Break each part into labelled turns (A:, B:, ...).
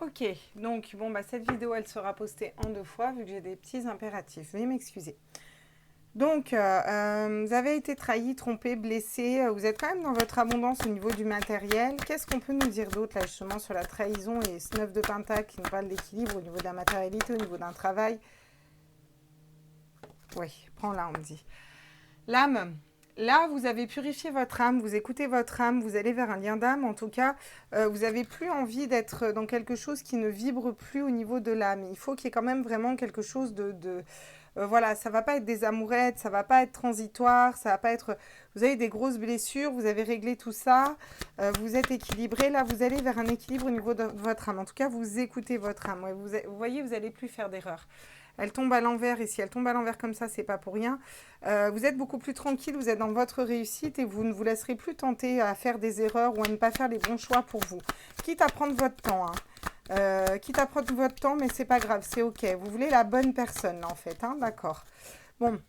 A: Ok, donc bon, bah, cette vidéo, elle sera postée en 2 fois vu que j'ai des petits impératifs. Veuillez m'excuser. Donc, vous avez été trahi, trompé, blessé. Vous êtes quand même dans votre abondance au niveau du matériel. Qu'est-ce qu'on peut nous dire d'autre là justement sur la trahison et ce 9 de Pentacle qui nous parle d'équilibre au niveau de la matérialité, au niveau d'un travail? Oui, prends là, on me dit. L'âme. Là, vous avez purifié votre âme, vous écoutez votre âme, vous allez vers un lien d'âme. En tout cas, vous n'avez plus envie d'être dans quelque chose qui ne vibre plus au niveau de l'âme. Il faut qu'il y ait quand même vraiment quelque chose voilà, ça va pas être des amourettes, ça va pas être transitoire, ça va pas être. Vous avez des grosses blessures, vous avez réglé tout ça, vous êtes équilibré. Là, vous allez vers un équilibre au niveau de votre âme. En tout cas, vous écoutez votre âme. Ouais, vous voyez, vous n'allez plus faire d'erreurs. Elle tombe à l'envers et si elle tombe à l'envers comme ça, c'est pas pour rien. Vous êtes beaucoup plus tranquille, vous êtes dans votre réussite et vous ne vous laisserez plus tenter à faire des erreurs ou à ne pas faire les bons choix pour vous. Quitte à prendre votre temps, hein. Quitte à prendre votre temps, mais c'est pas grave, c'est ok. Vous voulez la bonne personne, en fait, hein, d'accord. Bon,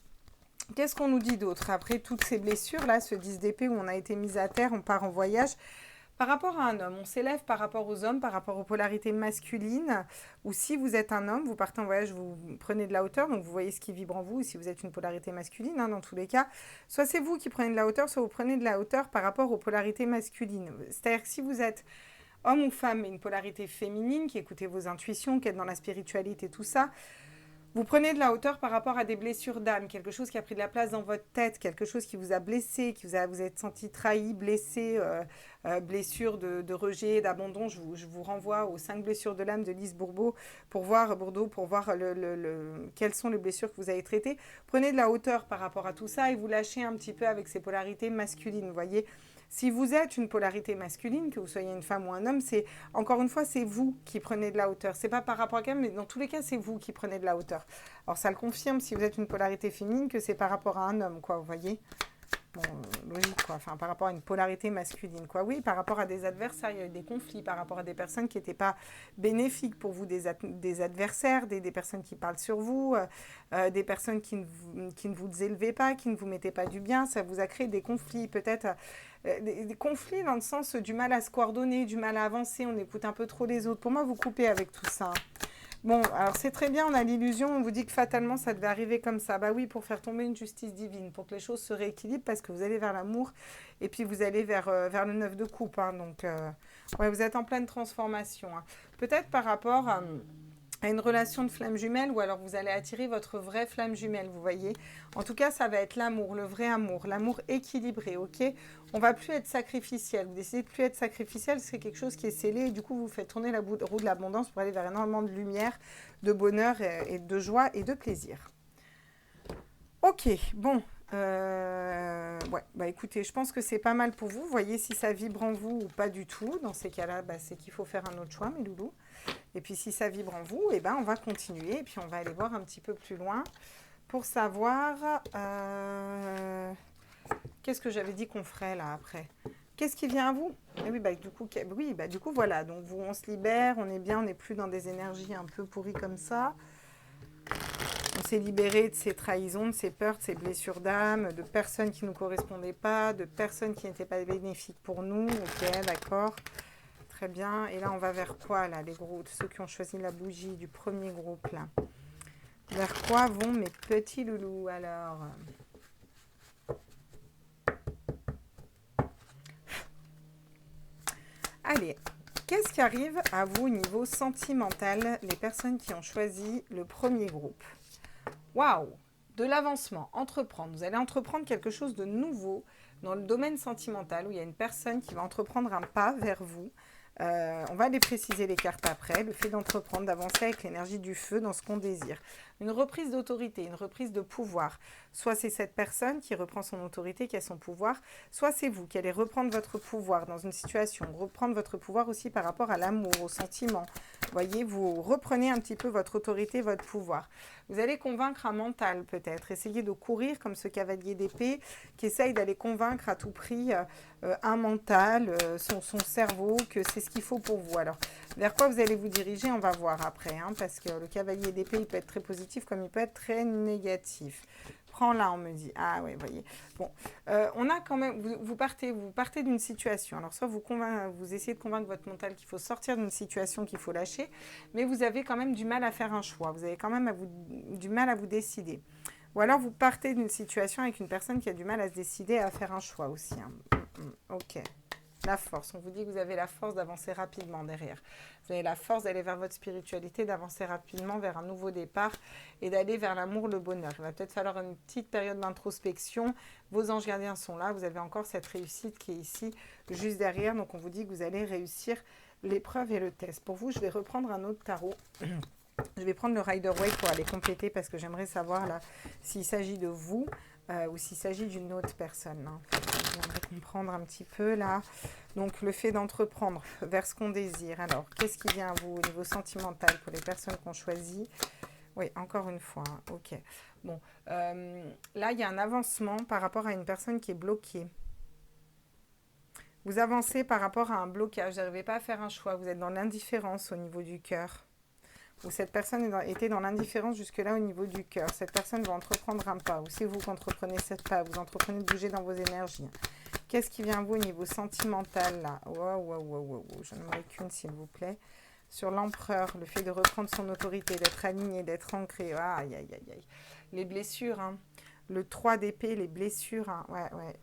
A: qu'est-ce qu'on nous dit d'autre? Après toutes ces blessures, là, ce 10 d'épée où on a été mis à terre, on part en voyage. Par rapport à un homme, on s'élève par rapport aux hommes, par rapport aux polarités masculines, ou si vous êtes un homme, vous partez en voyage, vous prenez de la hauteur, donc vous voyez ce qui vibre en vous, ou si vous êtes une polarité masculine, hein, dans tous les cas, soit c'est vous qui prenez de la hauteur, soit vous prenez de la hauteur par rapport aux polarités masculines. C'est-à-dire que si vous êtes homme ou femme, mais une polarité féminine, qui écoutez vos intuitions, qui est dans la spiritualité, tout ça, vous prenez de la hauteur par rapport à des blessures d'âme, quelque chose qui a pris de la place dans votre tête, quelque chose qui vous a blessé, vous êtes senti trahi, blessé, blessure de rejet, d'abandon. Je vous renvoie aux 5 blessures de l'âme de Lise Bourbeau pour voir, quelles sont les blessures que vous avez traitées. Prenez de la hauteur par rapport à tout ça et vous lâchez un petit peu avec ces polarités masculines, vous voyez. Si vous êtes une polarité masculine, que vous soyez une femme ou un homme, c'est encore une fois, c'est vous qui prenez de la hauteur. C'est pas par rapport à quelqu'un, mais dans tous les cas, c'est vous qui prenez de la hauteur. Alors ça le confirme si vous êtes une polarité féminine que c'est par rapport à un homme, quoi, vous voyez. Bon, logique, quoi. Enfin, par rapport à une polarité masculine, quoi. Oui, par rapport à des adversaires, il y a eu des conflits, par rapport à des personnes qui n'étaient pas bénéfiques pour vous, des adversaires, des personnes qui parlent sur vous, des personnes qui ne vous élevaient pas, qui ne vous mettaient pas du bien. Ça vous a créé des conflits, peut-être des conflits dans le sens du mal à se coordonner, du mal à avancer, on écoute un peu trop les autres. Pour moi, vous coupez avec tout ça. Bon, alors c'est très bien, on a l'illusion, on vous dit que fatalement ça devait arriver comme ça. Bah oui, pour faire tomber une justice divine, pour que les choses se rééquilibrent, parce que vous allez vers l'amour et puis vous allez vers le 9 de coupe. Hein, donc, ouais, vous êtes en pleine transformation. Hein. Peut-être par rapport à une relation de flamme jumelle ou alors vous allez attirer votre vraie flamme jumelle, vous voyez. En tout cas, ça va être l'amour, le vrai amour, l'amour équilibré, ok. On va plus être sacrificiel. Vous décidez de plus être sacrificiel, c'est quelque chose qui est scellé et du coup, vous faites tourner la roue de l'abondance pour aller vers énormément de lumière, de bonheur et de joie et de plaisir. Ok, bon. Ouais, bah écoutez, je pense que c'est pas mal pour vous. Voyez si ça vibre en vous ou pas du tout. Dans ces cas-là, bah, c'est qu'il faut faire un autre choix, mes loulous. Et puis si ça vibre en vous, eh ben, on va continuer et puis on va aller voir un petit peu plus loin pour savoir qu'est-ce que j'avais dit qu'on ferait là après. Qu'est-ce qui vient à vous? Et du coup, voilà. Donc on se libère, on est bien, on n'est plus dans des énergies un peu pourries comme ça. On s'est libéré de ces trahisons, de ces peurs, de ces blessures d'âme, de personnes qui ne nous correspondaient pas, de personnes qui n'étaient pas bénéfiques pour nous. Ok, d'accord. Très bien. Et là, on va vers quoi, là, les groupes, ceux qui ont choisi la bougie du premier groupe, là? Vers quoi vont mes petits loulous, alors? Allez, qu'est-ce qui arrive à vous au niveau sentimental, les personnes qui ont choisi le premier groupe? Waouh! De l'avancement, entreprendre. Vous allez entreprendre quelque chose de nouveau dans le domaine sentimental où il y a une personne qui va entreprendre un pas vers vous. On va les préciser les cartes après. Le fait d'entreprendre, d'avancer avec l'énergie du feu dans ce qu'on désire. Une reprise d'autorité, une reprise de pouvoir. Soit c'est cette personne qui reprend son autorité, qui a son pouvoir, soit c'est vous qui allez reprendre votre pouvoir dans une situation, reprendre votre pouvoir aussi par rapport à l'amour, au sentiment. Voyez, vous reprenez un petit peu votre autorité, votre pouvoir. Vous allez convaincre un mental peut-être, essayer de courir comme ce cavalier d'épée qui essaye d'aller convaincre à tout prix un mental, son cerveau, que c'est ce qu'il faut pour vous. Alors, vers quoi vous allez vous diriger, on va voir après, hein, parce que le cavalier d'épée, il peut être très positif comme il peut être très négatif. reprend là, on me dit. Ah ouais, voyez. Bon, on a quand même, vous partez d'une situation. Alors soit vous essayez de convaincre votre mental qu'il faut sortir d'une situation, qu'il faut lâcher, mais vous avez quand même du mal à faire un choix. Vous avez quand même du mal à vous décider. Ou alors vous partez d'une situation avec une personne qui a du mal à se décider à faire un choix aussi. Hein. Ok. La force. On vous dit que vous avez la force d'avancer rapidement derrière. Vous avez la force d'aller vers votre spiritualité, d'avancer rapidement vers un nouveau départ et d'aller vers l'amour, le bonheur. Il va peut-être falloir une petite période d'introspection. Vos anges gardiens sont là. Vous avez encore cette réussite qui est ici, juste derrière. Donc, on vous dit que vous allez réussir l'épreuve et le test. Pour vous, je vais reprendre un autre tarot. Je vais prendre le Rider-Waite pour aller compléter parce que j'aimerais savoir là s'il s'agit de vous ou s'il s'agit d'une autre personne. Hein. J'aimerais comprendre un petit peu là. Donc, le fait d'entreprendre vers ce qu'on désire. Alors, qu'est-ce qui vient à vous au niveau sentimental pour les personnes qu'on choisit? Oui, encore une fois. Hein. Ok. Bon, là, il y a un avancement par rapport à une personne qui est bloquée. Vous avancez par rapport à un blocage. Vous n'arrivez pas à faire un choix. Vous êtes dans l'indifférence au niveau du cœur. Ou cette personne était dans l'indifférence jusque-là au niveau du cœur. Cette personne va entreprendre un pas. Ou si vous entreprenez cette pas, vous entreprenez de bouger dans vos énergies. Qu'est-ce qui vient à vous au niveau sentimental là? Wow. Je n'en ai qu'une s'il vous plaît. Sur l'empereur, le fait de reprendre son autorité, d'être aligné, d'être ancré. Aïe. Les blessures, hein. Le 3 d'épée, les blessures. Hein. Ouais.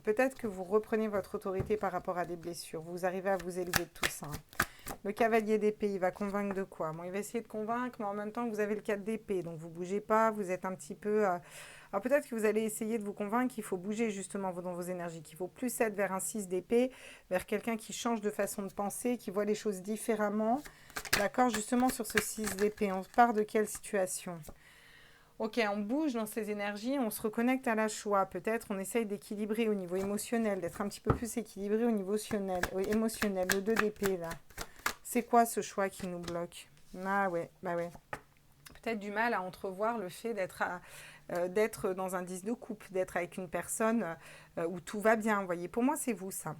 A: Peut-être que vous reprenez votre autorité par rapport à des blessures. Vous arrivez à vous élever de tout ça. Hein. Le cavalier d'épée, il va convaincre de quoi? Bon, il va essayer de convaincre, mais en même temps, vous avez le 4 d'épée. Donc, vous ne bougez pas, vous êtes un petit peu... Alors, peut-être que vous allez essayer de vous convaincre qu'il faut bouger justement dans vos énergies, qu'il faut plus être vers un 6 d'épée, vers quelqu'un qui change de façon de penser, qui voit les choses différemment. D'accord? Justement, sur ce 6 d'épée, on part de quelle situation? Ok, on bouge dans ces énergies, on se reconnecte à la joie. Peut-être on essaye d'équilibrer au niveau émotionnel, d'être un petit peu plus équilibré au niveau émotionnel. Le 2 d'épée, là. C'est quoi ce choix qui nous bloque? Ah ouais, bah ouais. Peut-être du mal à entrevoir le fait d'être dans un 10 de coupe, d'être avec une personne où tout va bien. Vous voyez, pour moi, c'est vous, ça.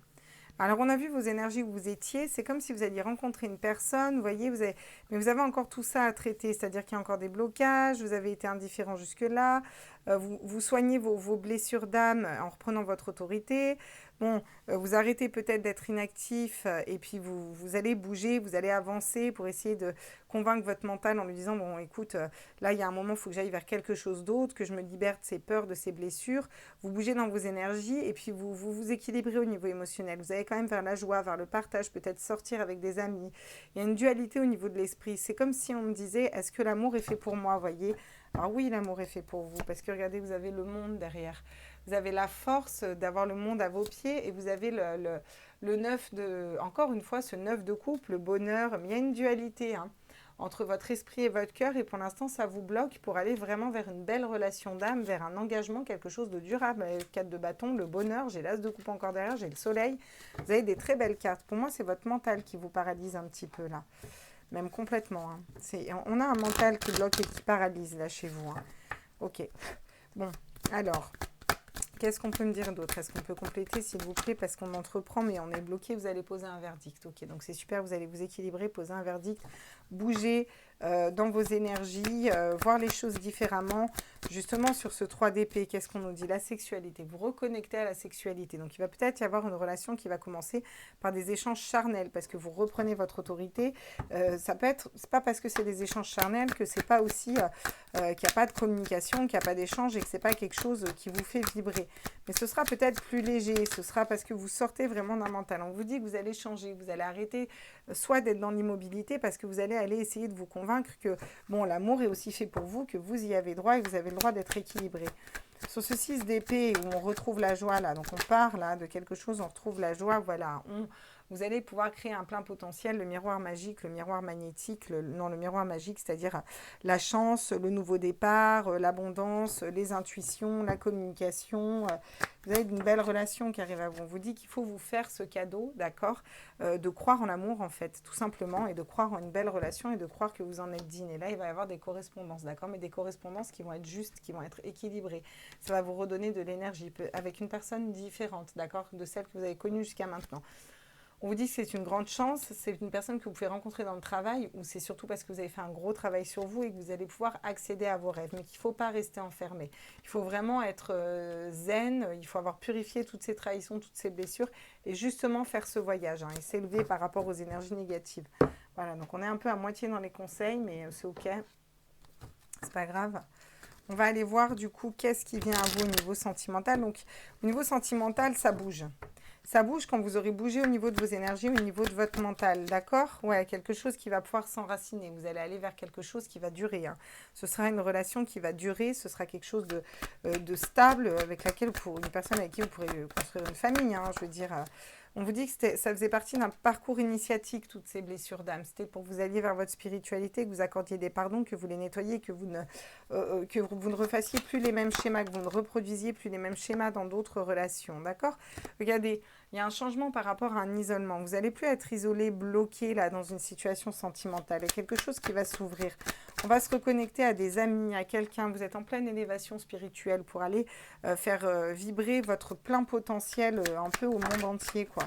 A: Alors, on a vu vos énergies où vous étiez. C'est comme si vous alliez rencontrer une personne, vous voyez, mais vous avez encore tout ça à traiter. C'est-à-dire qu'il y a encore des blocages, vous avez été indifférent jusque-là. Vous soignez vos blessures d'âme en reprenant votre autorité. Bon, vous arrêtez peut-être d'être inactif et puis vous allez bouger, vous allez avancer pour essayer de convaincre votre mental en lui disant, bon, écoute, là, il y a un moment, il faut que j'aille vers quelque chose d'autre, que je me libère de ces peurs, de ces blessures. Vous bougez dans vos énergies et puis vous équilibrez au niveau émotionnel. Vous allez quand même vers la joie, vers le partage, peut-être sortir avec des amis. Il y a une dualité au niveau de l'esprit. C'est comme si on me disait, est-ce que l'amour est fait pour moi, vous voyez? Alors oui, l'amour est fait pour vous, parce que regardez, vous avez le monde derrière. Vous avez la force d'avoir le monde à vos pieds et vous avez le 9 de... Encore une fois, ce 9 de coupe, le bonheur. Mais il y a une dualité hein, entre votre esprit et votre cœur et pour l'instant, ça vous bloque pour aller vraiment vers une belle relation d'âme, vers un engagement, quelque chose de durable. Le 4 de bâton, le bonheur, j'ai l'as de coupe encore derrière, j'ai le soleil. Vous avez des très belles cartes. Pour moi, c'est votre mental qui vous paralyse un petit peu là. Même complètement. Hein. On a un mental qui bloque et qui paralyse là chez vous. Hein. Ok. Bon, alors, qu'est-ce qu'on peut me dire d'autre? Est-ce qu'on peut compléter, s'il vous plaît? Parce qu'on entreprend, mais on est bloqué, vous allez poser un verdict. Ok, donc c'est super, vous allez vous équilibrer, poser un verdict, bouger dans vos énergies, voir les choses différemment. Justement, sur ce 3 d'épée, qu'est-ce qu'on nous dit? La sexualité. Vous reconnectez à la sexualité. Donc, il va peut-être y avoir une relation qui va commencer par des échanges charnels parce que vous reprenez votre autorité. Ça peut être, c'est pas parce que c'est des échanges charnels que c'est pas aussi qu'il n'y a pas de communication, qu'il n'y a pas d'échange et que c'est pas quelque chose qui vous fait vibrer. Mais ce sera peut-être plus léger. Ce sera parce que vous sortez vraiment d'un mental. On vous dit que vous allez changer, vous allez arrêter soit d'être dans l'immobilité parce que vous allez aller essayer de vous convaincre que bon, l'amour est aussi fait pour vous, que vous y avez droit et que vous avez le droit d'être équilibré. Sur ce 6 d'épée où on retrouve la joie là, donc on part là de quelque chose, on retrouve la joie, voilà, vous allez pouvoir créer un plein potentiel, le miroir magique, le miroir magnétique, le miroir magique, c'est-à-dire la chance, le nouveau départ, l'abondance, les intuitions, la communication. Vous avez une belle relation qui arrive à vous. On vous dit qu'il faut vous faire ce cadeau, d'accord, de croire en l'amour en fait, tout simplement, et de croire en une belle relation et de croire que vous en êtes digne. Et là, il va y avoir des correspondances, d'accord, mais des correspondances qui vont être justes, qui vont être équilibrées. Ça va vous redonner de l'énergie avec une personne différente, d'accord, de celle que vous avez connue jusqu'à maintenant. On vous dit que c'est une grande chance, c'est une personne que vous pouvez rencontrer dans le travail ou c'est surtout parce que vous avez fait un gros travail sur vous et que vous allez pouvoir accéder à vos rêves. Mais qu'il ne faut pas rester enfermé. Il faut vraiment être zen, il faut avoir purifié toutes ces trahisons, toutes ces blessures et justement faire ce voyage et s'élever par rapport aux énergies négatives. Voilà, donc on est un peu à moitié dans les conseils, mais c'est ok, c'est pas grave. On va aller voir du coup qu'est-ce qui vient à vous au niveau sentimental. Donc au niveau sentimental, ça bouge. Ça bouge quand vous aurez bougé au niveau de vos énergies, au niveau de votre mental, d'accord? Ouais, quelque chose qui va pouvoir s'enraciner. Vous allez aller vers quelque chose qui va durer. Ce sera une relation qui va durer, ce sera quelque chose de stable avec laquelle, pour une personne avec qui vous pourrez construire une famille. Je veux dire, on vous dit que ça faisait partie d'un parcours initiatique, toutes ces blessures d'âme. C'était pour que vous alliez vers votre spiritualité, que vous accordiez des pardons, que vous les nettoyiez, que vous ne refassiez plus les mêmes schémas, que vous ne reproduisiez plus les mêmes schémas dans d'autres relations, d'accord? Regardez, il y a un changement par rapport à un isolement. Vous n'allez plus être isolé, bloqué là dans une situation sentimentale. Il y a quelque chose qui va s'ouvrir. On va se reconnecter à des amis, à quelqu'un. Vous êtes en pleine élévation spirituelle pour aller faire vibrer votre plein potentiel un peu au monde entier, quoi.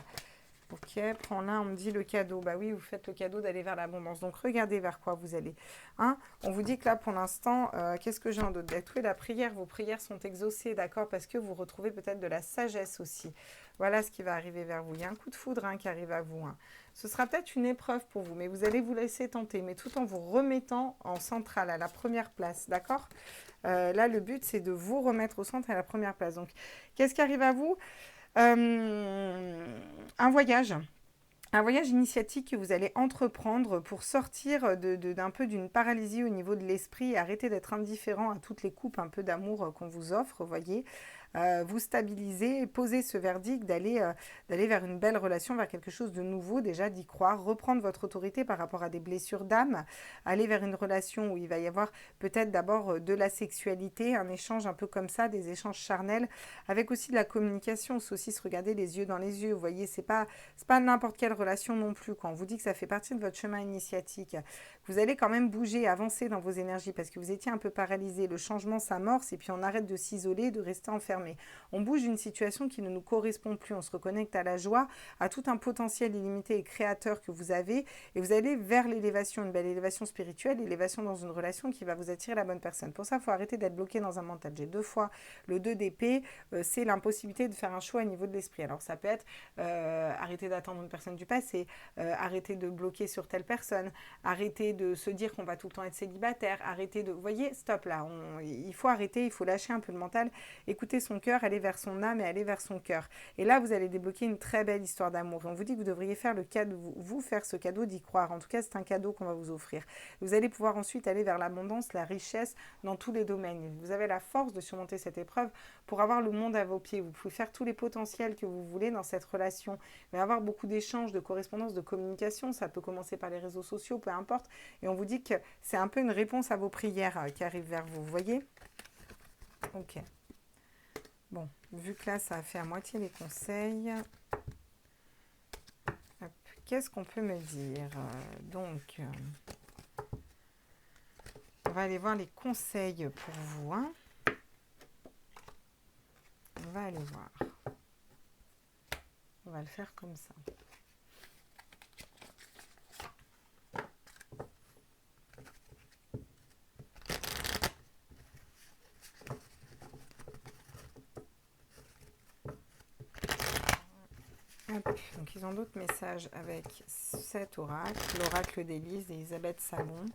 A: Ok, prends là, on me dit le cadeau. Bah oui, vous faites le cadeau d'aller vers l'abondance. Donc, regardez vers quoi vous allez. On vous dit que là, pour l'instant, qu'est-ce que j'ai en d'autre? Trouver la prière. Vos prières sont exaucées, d'accord? Parce que vous retrouvez peut-être de la sagesse aussi. Voilà ce qui va arriver vers vous. Il y a un coup de foudre qui arrive à vous. Ce sera peut-être une épreuve pour vous, mais vous allez vous laisser tenter, mais tout en vous remettant en centrale, à la première place, d'accord? Là, le but, c'est de vous remettre au centre à la première place. Donc, qu'est-ce qui arrive à vous? Un voyage. Un voyage initiatique que vous allez entreprendre pour sortir d'un peu d'une paralysie au niveau de l'esprit et arrêter d'être indifférent à toutes les coupes un peu d'amour qu'on vous offre, voyez. Vous stabiliser, poser ce verdict d'aller vers une belle relation, vers quelque chose de nouveau, déjà d'y croire, reprendre votre autorité par rapport à des blessures d'âme, aller vers une relation où il va y avoir peut-être d'abord de la sexualité, un échange un peu comme ça, des échanges charnels, avec aussi de la communication, c'est aussi se regarder les yeux dans les yeux, vous voyez, c'est pas n'importe quelle relation non plus, quand on vous dit que ça fait partie de votre chemin initiatique, vous allez quand même bouger, avancer dans vos énergies, parce que vous étiez un peu paralysé, le changement s'amorce, et puis on arrête de s'isoler, de rester enfermé. On bouge d'une situation qui ne nous correspond plus. On se reconnecte à la joie, à tout un potentiel illimité et créateur que vous avez. Et vous allez vers l'élévation, une belle élévation spirituelle, l'élévation dans une relation qui va vous attirer la bonne personne. Pour ça, il faut arrêter d'être bloqué dans un mental. J'ai 2 fois le 2 d'épée. C'est l'impossibilité de faire un choix au niveau de l'esprit. Alors ça peut être arrêter d'attendre une personne du passé, arrêter de bloquer sur telle personne, arrêter de se dire qu'on va tout le temps être célibataire, arrêter de... Vous voyez, stop là. Il faut arrêter, il faut lâcher un peu le mental, écouter son cœur, aller vers son âme et aller vers son cœur. Et là, vous allez débloquer une très belle histoire d'amour. On vous dit que vous devriez faire le cadeau, vous faire ce cadeau d'y croire. En tout cas, c'est un cadeau qu'on va vous offrir. Vous allez pouvoir ensuite aller vers l'abondance, la richesse dans tous les domaines. Vous avez la force de surmonter cette épreuve pour avoir le monde à vos pieds. Vous pouvez faire tous les potentiels que vous voulez dans cette relation. Il va y avoir beaucoup d'échanges, de correspondances, de communication. Ça peut commencer par les réseaux sociaux, peu importe. Et on vous dit que c'est un peu une réponse à vos prières qui arrivent vers vous. Vous voyez? Ok. Bon, vu que là, ça a fait à moitié les conseils, qu'est-ce qu'on peut me dire? Donc, on va aller voir les conseils pour vous. On va aller voir. On va le faire comme ça. Donc ils ont d'autres messages avec cet oracle, l'oracle d'Élise d'Elisabeth Salon.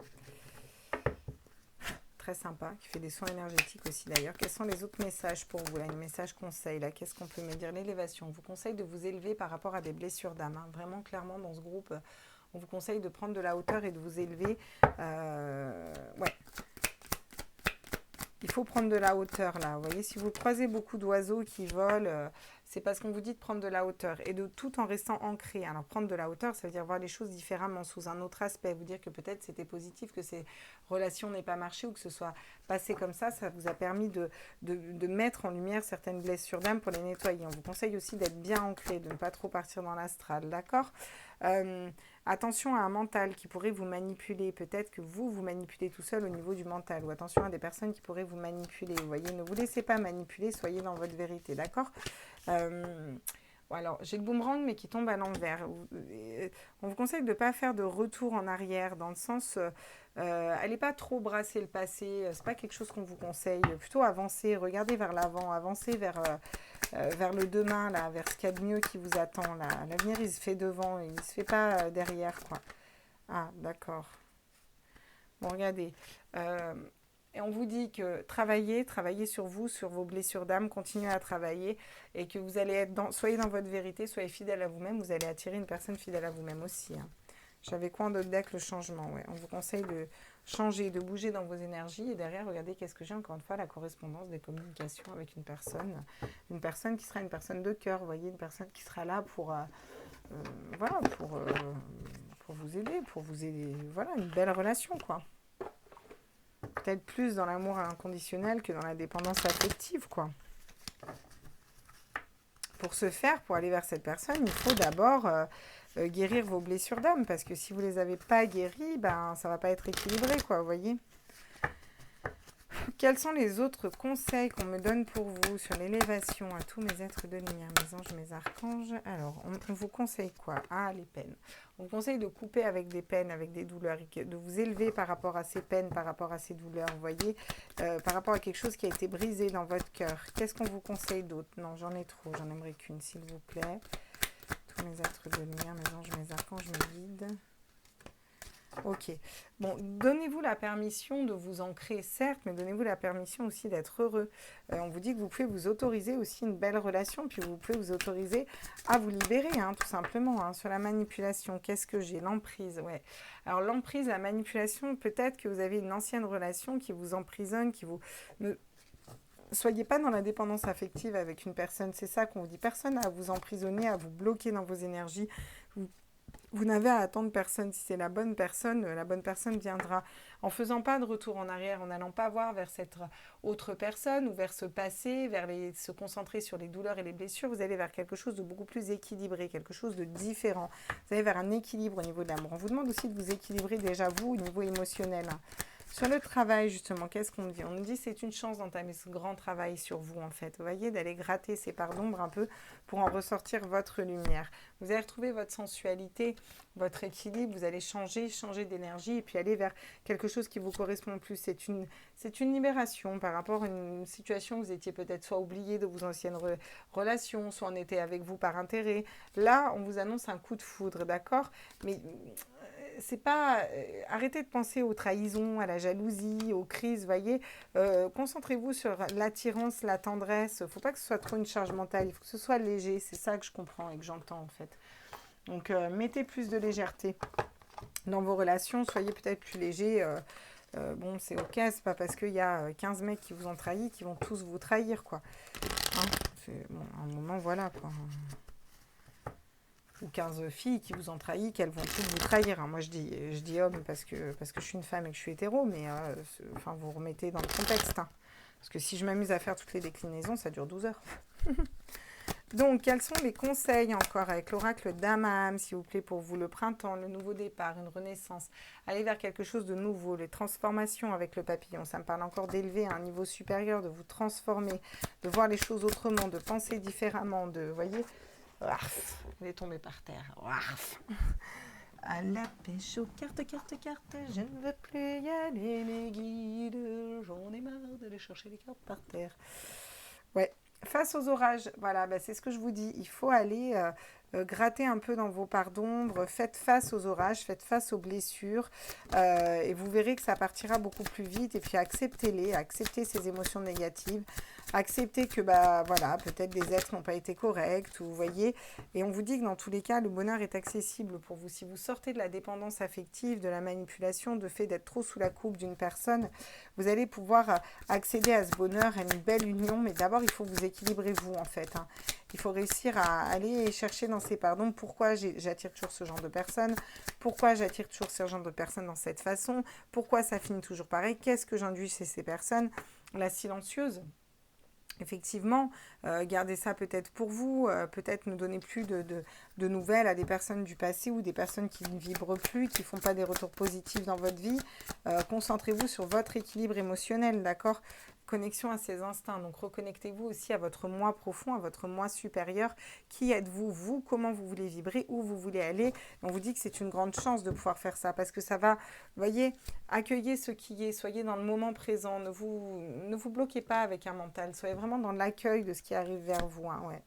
A: Très sympa, qui fait des soins énergétiques aussi d'ailleurs. Quels sont les autres messages pour vous là? Les messages conseils là, qu'est-ce qu'on peut me dire? L'élévation. On vous conseille de vous élever par rapport à des blessures d'âme. Vraiment clairement dans ce groupe, on vous conseille de prendre de la hauteur et de vous élever. Ouais. Il faut prendre de la hauteur là. Vous voyez, si vous croisez beaucoup d'oiseaux qui volent, c'est parce qu'on vous dit de prendre de la hauteur et de tout en restant ancré. Alors prendre de la hauteur, ça veut dire voir les choses différemment, sous un autre aspect. Vous dire que peut-être c'était positif, que ces relations n'aient pas marché ou que ce soit passé comme ça vous a permis de mettre en lumière certaines blessures d'âme pour les nettoyer. On vous conseille aussi d'être bien ancré, de ne pas trop partir dans l'astral, d'accord? Attention à un mental qui pourrait vous manipuler. Peut-être que vous manipulez tout seul au niveau du mental. Ou attention à des personnes qui pourraient vous manipuler. Vous voyez, ne vous laissez pas manipuler, soyez dans votre vérité, d'accord? Bon, alors, j'ai le boomerang, mais qui tombe à l'envers. On vous conseille de ne pas faire de retour en arrière, dans le sens, allez pas trop brasser le passé, c'est pas quelque chose qu'on vous conseille. Plutôt avancer, regardez vers l'avant, avancer vers le demain, là, vers ce qu'il y a de mieux qui vous attend. Là. L'avenir, il se fait devant, il ne se fait pas derrière, quoi. Ah, d'accord. Bon, regardez. Euh, et on vous dit que travaillez sur vous, sur vos blessures d'âme, continuez à travailler et que vous allez être soyez dans votre vérité, soyez fidèle à vous-même, vous allez attirer une personne fidèle à vous-même aussi. Hein. J'avais quoi en dog deck? Le changement, ouais. On vous conseille de changer, de bouger dans vos énergies et derrière, regardez qu'est-ce que j'ai encore une fois, la correspondance des communications avec une personne qui sera une personne de cœur, vous voyez, une personne qui sera là voilà, pour vous aider, voilà, une belle relation, quoi. Peut-être plus dans l'amour inconditionnel que dans la dépendance affective, quoi. Pour ce faire, pour aller vers cette personne, il faut d'abord guérir vos blessures d'âme, parce que si vous ne les avez pas guéries, ben, ça ne va pas être équilibré, quoi, vous voyez. Quels sont les autres conseils qu'on me donne pour vous sur l'élévation à tous mes êtres de lumière, mes anges, mes archanges? Alors, on vous conseille quoi? Ah, les peines. On vous conseille de couper avec des peines, avec des douleurs, de vous élever par rapport à ces peines, par rapport à ces douleurs, vous voyez, par rapport à quelque chose qui a été brisé dans votre cœur. Qu'est-ce qu'on vous conseille d'autre? Non, j'en ai trop, j'en aimerais qu'une, s'il vous plaît. Tous mes êtres de lumière, mes anges, mes archanges, mes guides. Ok. Bon, donnez-vous la permission de vous ancrer, certes, mais donnez-vous la permission aussi d'être heureux. On vous dit que vous pouvez vous autoriser aussi une belle relation, puis vous pouvez vous autoriser à vous libérer, hein, tout simplement. Hein. Sur la manipulation, qu'est-ce que j'ai? L'emprise, ouais. Alors l'emprise, la manipulation, peut-être que vous avez une ancienne relation qui vous emprisonne, qui vous... Ne soyez pas dans la dépendance affective avec une personne, c'est ça qu'on vous dit. Personne à vous emprisonner, à vous bloquer dans vos énergies. Vous n'avez à attendre personne. Si c'est la bonne personne viendra. En faisant pas de retour en arrière, en n'allant pas voir vers cette autre personne ou vers ce passé, se concentrer sur les douleurs et les blessures, vous allez vers quelque chose de beaucoup plus équilibré, quelque chose de différent. Vous allez vers un équilibre au niveau de l'amour. On vous demande aussi de vous équilibrer déjà vous au niveau émotionnel. Sur le travail, justement, qu'est-ce qu'on me dit? On nous dit que c'est une chance d'entamer ce grand travail sur vous, en fait. Vous voyez, d'aller gratter ces parts d'ombre un peu pour en ressortir votre lumière. Vous allez retrouver votre sensualité, votre équilibre, vous allez changer d'énergie et puis aller vers quelque chose qui vous correspond plus. C'est une libération par rapport à une situation où vous étiez peut-être soit oublié de vos anciennes relations, soit on était avec vous par intérêt. Là, on vous annonce un coup de foudre, d'accord? Mais c'est pas arrêtez de penser aux trahisons, à la jalousie, aux crises, voyez. Concentrez-vous sur l'attirance, la tendresse. Faut pas que ce soit trop une charge mentale, il faut que ce soit léger. C'est ça que je comprends et que j'entends en fait. Donc mettez plus de légèreté dans vos relations, soyez peut-être plus léger. Bon, c'est ok, c'est pas parce qu'il y a 15 mecs qui vous ont trahi qu'ils vont tous vous trahir, quoi. Hein, bon, à un moment, voilà, quoi. Ou 15 filles qui vous ont trahi, qu'elles vont toutes vous trahir. Hein. Moi, je dis homme parce que je suis une femme et que je suis hétéro, mais vous remettez dans le contexte. Hein. Parce que si je m'amuse à faire toutes les déclinaisons, ça dure 12 heures. Donc, quels sont les conseils encore avec l'oracle d'Amam, s'il vous plaît, pour vous? Le printemps, le nouveau départ, une renaissance, aller vers quelque chose de nouveau, les transformations avec le papillon. Ça me parle encore d'élever à un niveau supérieur, de vous transformer, de voir les choses autrement, de penser différemment, de, vous voyez, elle est tombée par terre. À la pêche aux cartes, je ne veux plus y aller, mes guides, j'en ai marre d'aller chercher les cartes par terre. Ouais, face aux orages, voilà, c'est ce que je vous dis, il faut aller gratter un peu dans vos parts d'ombre, faites face aux orages, faites face aux blessures, et vous verrez que ça partira beaucoup plus vite, et puis acceptez-les, acceptez ces émotions négatives, acceptez que, voilà, peut-être des êtres n'ont pas été corrects, ou vous voyez, et on vous dit que dans tous les cas, le bonheur est accessible pour vous. Si vous sortez de la dépendance affective, de la manipulation, de fait d'être trop sous la coupe d'une personne, vous allez pouvoir accéder à ce bonheur, à une belle union, mais d'abord, il faut vous équilibrer vous, en fait. Hein. Il faut réussir à aller chercher dans ces pardons pourquoi j'attire toujours ce genre de personnes, pourquoi j'attire toujours ce genre de personnes dans cette façon, pourquoi ça finit toujours pareil, qu'est-ce que j'induis chez ces personnes. La silencieuse, effectivement, gardez ça peut-être pour vous, peut-être ne donnez plus de nouvelles à des personnes du passé ou des personnes qui ne vibrent plus, qui ne font pas des retours positifs dans votre vie. Concentrez-vous sur votre équilibre émotionnel, d'accord? connexion à ses instincts. Donc, reconnectez-vous aussi à votre moi profond, à votre moi supérieur. Qui êtes-vous, vous? Comment vous voulez vibrer? Où vous voulez aller? On vous dit que c'est une grande chance de pouvoir faire ça parce que ça va, vous voyez, accueillez ce qui est. Soyez dans le moment présent. Ne vous bloquez pas avec un mental. Soyez vraiment dans l'accueil de ce qui arrive vers vous. Hein, ouais.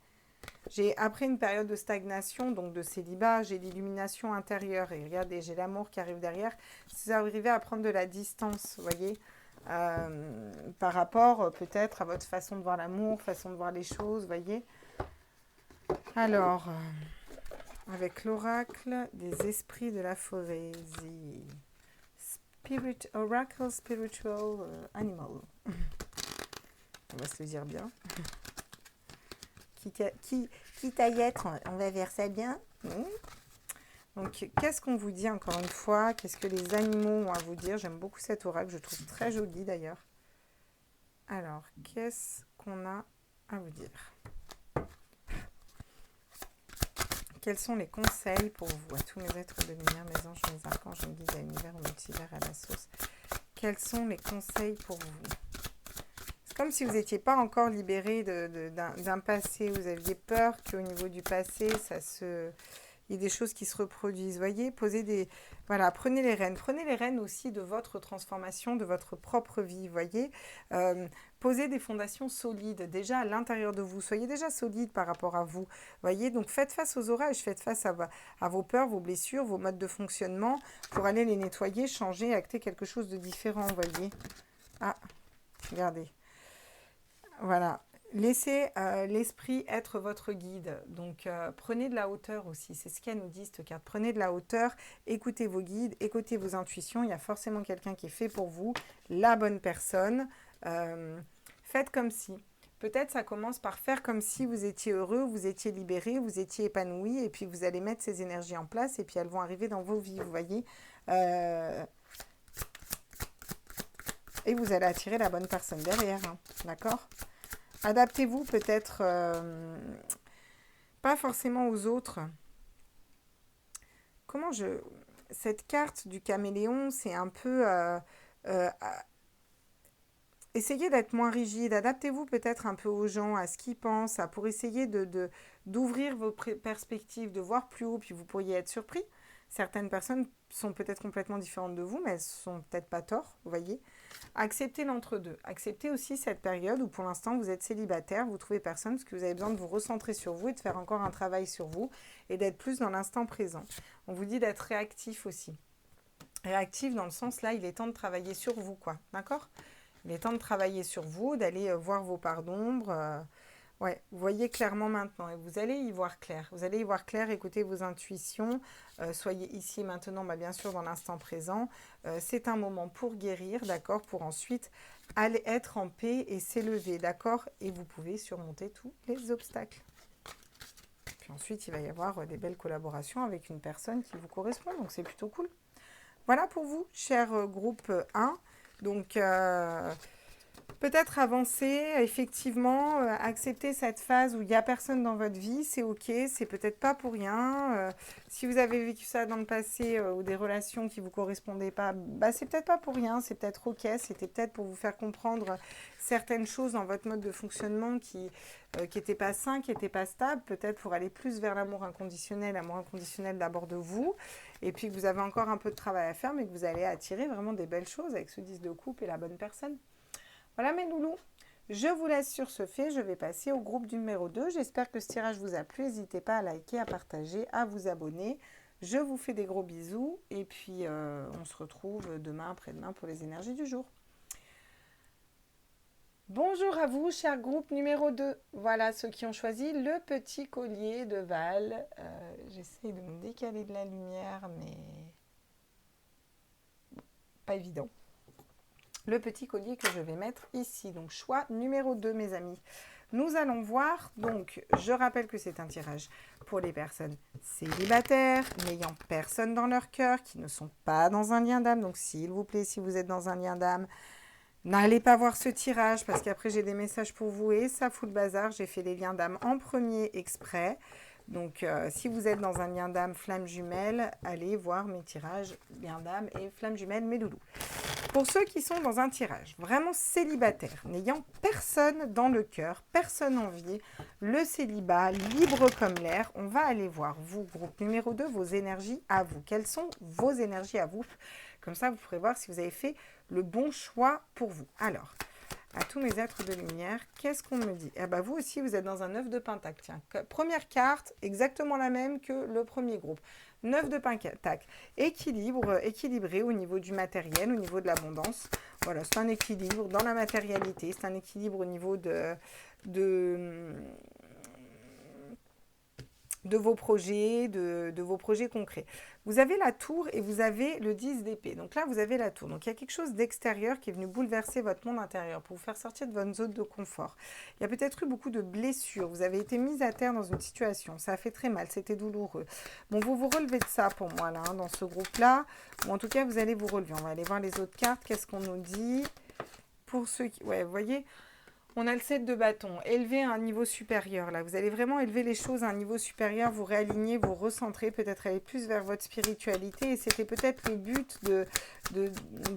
A: Après une période de stagnation, donc de célibat, j'ai l'illumination intérieure. Et regardez, j'ai l'amour qui arrive derrière. Si vous arrivez à prendre de la distance, vous voyez, par rapport peut-être à votre façon de voir l'amour, façon de voir les choses, vous voyez. Alors, avec l'oracle des esprits de la forêt, Spirit Oracle Spiritual Animal. On va se le dire bien. Qui taillette, on va vers ça bien. Donc, qu'est-ce qu'on vous dit encore une fois? Qu'est-ce que les animaux ont à vous dire? J'aime beaucoup cet oracle, je trouve très joli d'ailleurs. Alors, qu'est-ce qu'on a à vous dire? Quels sont les conseils pour vous, à tous mes êtres de lumière, mes anges, mes archanges, mes guides, à l'univers, au multivers, à la source? Quels sont les conseils pour vous? C'est comme si vous n'étiez pas encore libéré d'un passé. Vous aviez peur qu'au niveau du passé, il y ait des choses qui se reproduisent. Voyez, voilà, prenez les rênes. Prenez les rênes aussi de votre transformation, de votre propre vie. Voyez, posez des fondations solides déjà à l'intérieur de vous. Soyez déjà solide par rapport à vous. Voyez, donc faites face aux orages, faites face à vos peurs, vos blessures, vos modes de fonctionnement pour aller les nettoyer, changer, acter quelque chose de différent. Voyez. Ah, regardez. Voilà. Laissez l'esprit être votre guide. Donc, prenez de la hauteur aussi. C'est ce qu'elle nous dit, cette carte. Prenez de la hauteur, écoutez vos guides, écoutez vos intuitions. Il y a forcément quelqu'un qui est fait pour vous, la bonne personne. Faites comme si. Peut-être ça commence par faire comme si vous étiez heureux, vous étiez libéré, vous étiez épanoui. Et puis, vous allez mettre ces énergies en place et puis elles vont arriver dans vos vies, vous voyez. Et vous allez attirer la bonne personne derrière. Hein, d'accord ? Adaptez-vous peut-être, pas forcément aux autres. Cette carte du caméléon, c'est un peu... essayez d'être moins rigide. Adaptez-vous peut-être un peu aux gens, à ce qu'ils pensent, pour essayer d'ouvrir vos perspectives, de voir plus haut, puis vous pourriez être surpris. Certaines personnes sont peut-être complètement différentes de vous, mais elles ne sont peut-être pas tort, vous voyez. Acceptez l'entre-deux. Acceptez aussi cette période où pour l'instant vous êtes célibataire, vous trouvez personne parce que vous avez besoin de vous recentrer sur vous et de faire encore un travail sur vous et d'être plus dans l'instant présent. On vous dit d'être réactif aussi. Réactif dans le sens là, il est temps de travailler sur vous, quoi. D'accord ? Il est temps de travailler sur vous, d'aller voir vos parts d'ombre. Ouais, vous voyez clairement maintenant et vous allez y voir clair. Vous allez y voir clair, écoutez vos intuitions. Soyez ici et maintenant, bien sûr, dans l'instant présent. C'est un moment pour guérir, d'accord, pour ensuite aller être en paix et s'élever, d'accord. Et vous pouvez surmonter tous les obstacles. Puis ensuite, il va y avoir des belles collaborations avec une personne qui vous correspond, donc c'est plutôt cool. Voilà pour vous, cher groupe 1. Donc... peut-être avancer, effectivement, accepter cette phase où il n'y a personne dans votre vie, c'est ok, c'est peut-être pas pour rien. Si vous avez vécu ça dans le passé ou des relations qui ne vous correspondaient pas, c'est peut-être pas pour rien, c'est peut-être ok, c'était peut-être pour vous faire comprendre certaines choses dans votre mode de fonctionnement qui n'étaient pas sains, qui n'étaient pas stables, peut-être pour aller plus vers l'amour inconditionnel d'abord de vous, et puis que vous avez encore un peu de travail à faire, mais que vous allez attirer vraiment des belles choses avec ce 10 de coupe et la bonne personne. Voilà mes loulous, je vous laisse sur ce fait, je vais passer au groupe numéro 2. J'espère que ce tirage vous a plu, n'hésitez pas à liker, à partager, à vous abonner. Je vous fais des gros bisous et puis on se retrouve demain, après-demain pour les énergies du jour. Bonjour à vous, cher groupe numéro 2. Voilà ceux qui ont choisi le petit collier de Val. J'essaie de me décaler de la lumière, mais pas évident. Le petit collier que je vais mettre ici. Donc, choix numéro 2, mes amis. Nous allons voir, donc, je rappelle que c'est un tirage pour les personnes célibataires, n'ayant personne dans leur cœur, qui ne sont pas dans un lien d'âme. Donc, s'il vous plaît, si vous êtes dans un lien d'âme, n'allez pas voir ce tirage, parce qu'après, j'ai des messages pour vous et ça fout le bazar. J'ai fait les liens d'âme en premier exprès. Donc, si vous êtes dans un lien d'âme flamme jumelle, allez voir mes tirages lien d'âme et flamme jumelle, mes loulous. Pour ceux qui sont dans un tirage vraiment célibataire, n'ayant personne dans le cœur, personne en vie, le célibat, libre comme l'air, on va aller voir, vous, groupe numéro 2, vos énergies à vous. Quelles sont vos énergies à vous? Comme ça, vous pourrez voir si vous avez fait le bon choix pour vous. Alors, à tous mes êtres de lumière, qu'est-ce qu'on me dit? Eh ben, vous aussi, vous êtes dans un 9 de pentacle. Tiens, première carte, exactement la même que le premier groupe. 9 de pentacle. Équilibre, équilibré au niveau du matériel, au niveau de l'abondance. Voilà, c'est un équilibre dans la matérialité, c'est un équilibre au niveau de vos projets, de vos projets concrets. Vous avez la tour et vous avez le 10 d'épée. Donc là, vous avez la tour. Donc il y a quelque chose d'extérieur qui est venu bouleverser votre monde intérieur pour vous faire sortir de votre zone de confort. Il y a peut-être eu beaucoup de blessures. Vous avez été mise à terre dans une situation. Ça a fait très mal. C'était douloureux. Bon, vous vous relevez de ça pour moi, là, hein, dans ce groupe-là. Ou en tout cas, vous allez vous relever. On va aller voir les autres cartes. Qu'est-ce qu'on nous dit? Pour ceux qui... Ouais, vous voyez... On a le 7 de bâton, élever à un niveau supérieur. Là, vous allez vraiment élever les choses à un niveau supérieur, vous réaligner, vous recentrer, peut-être aller plus vers votre spiritualité. Et c'était peut-être le but de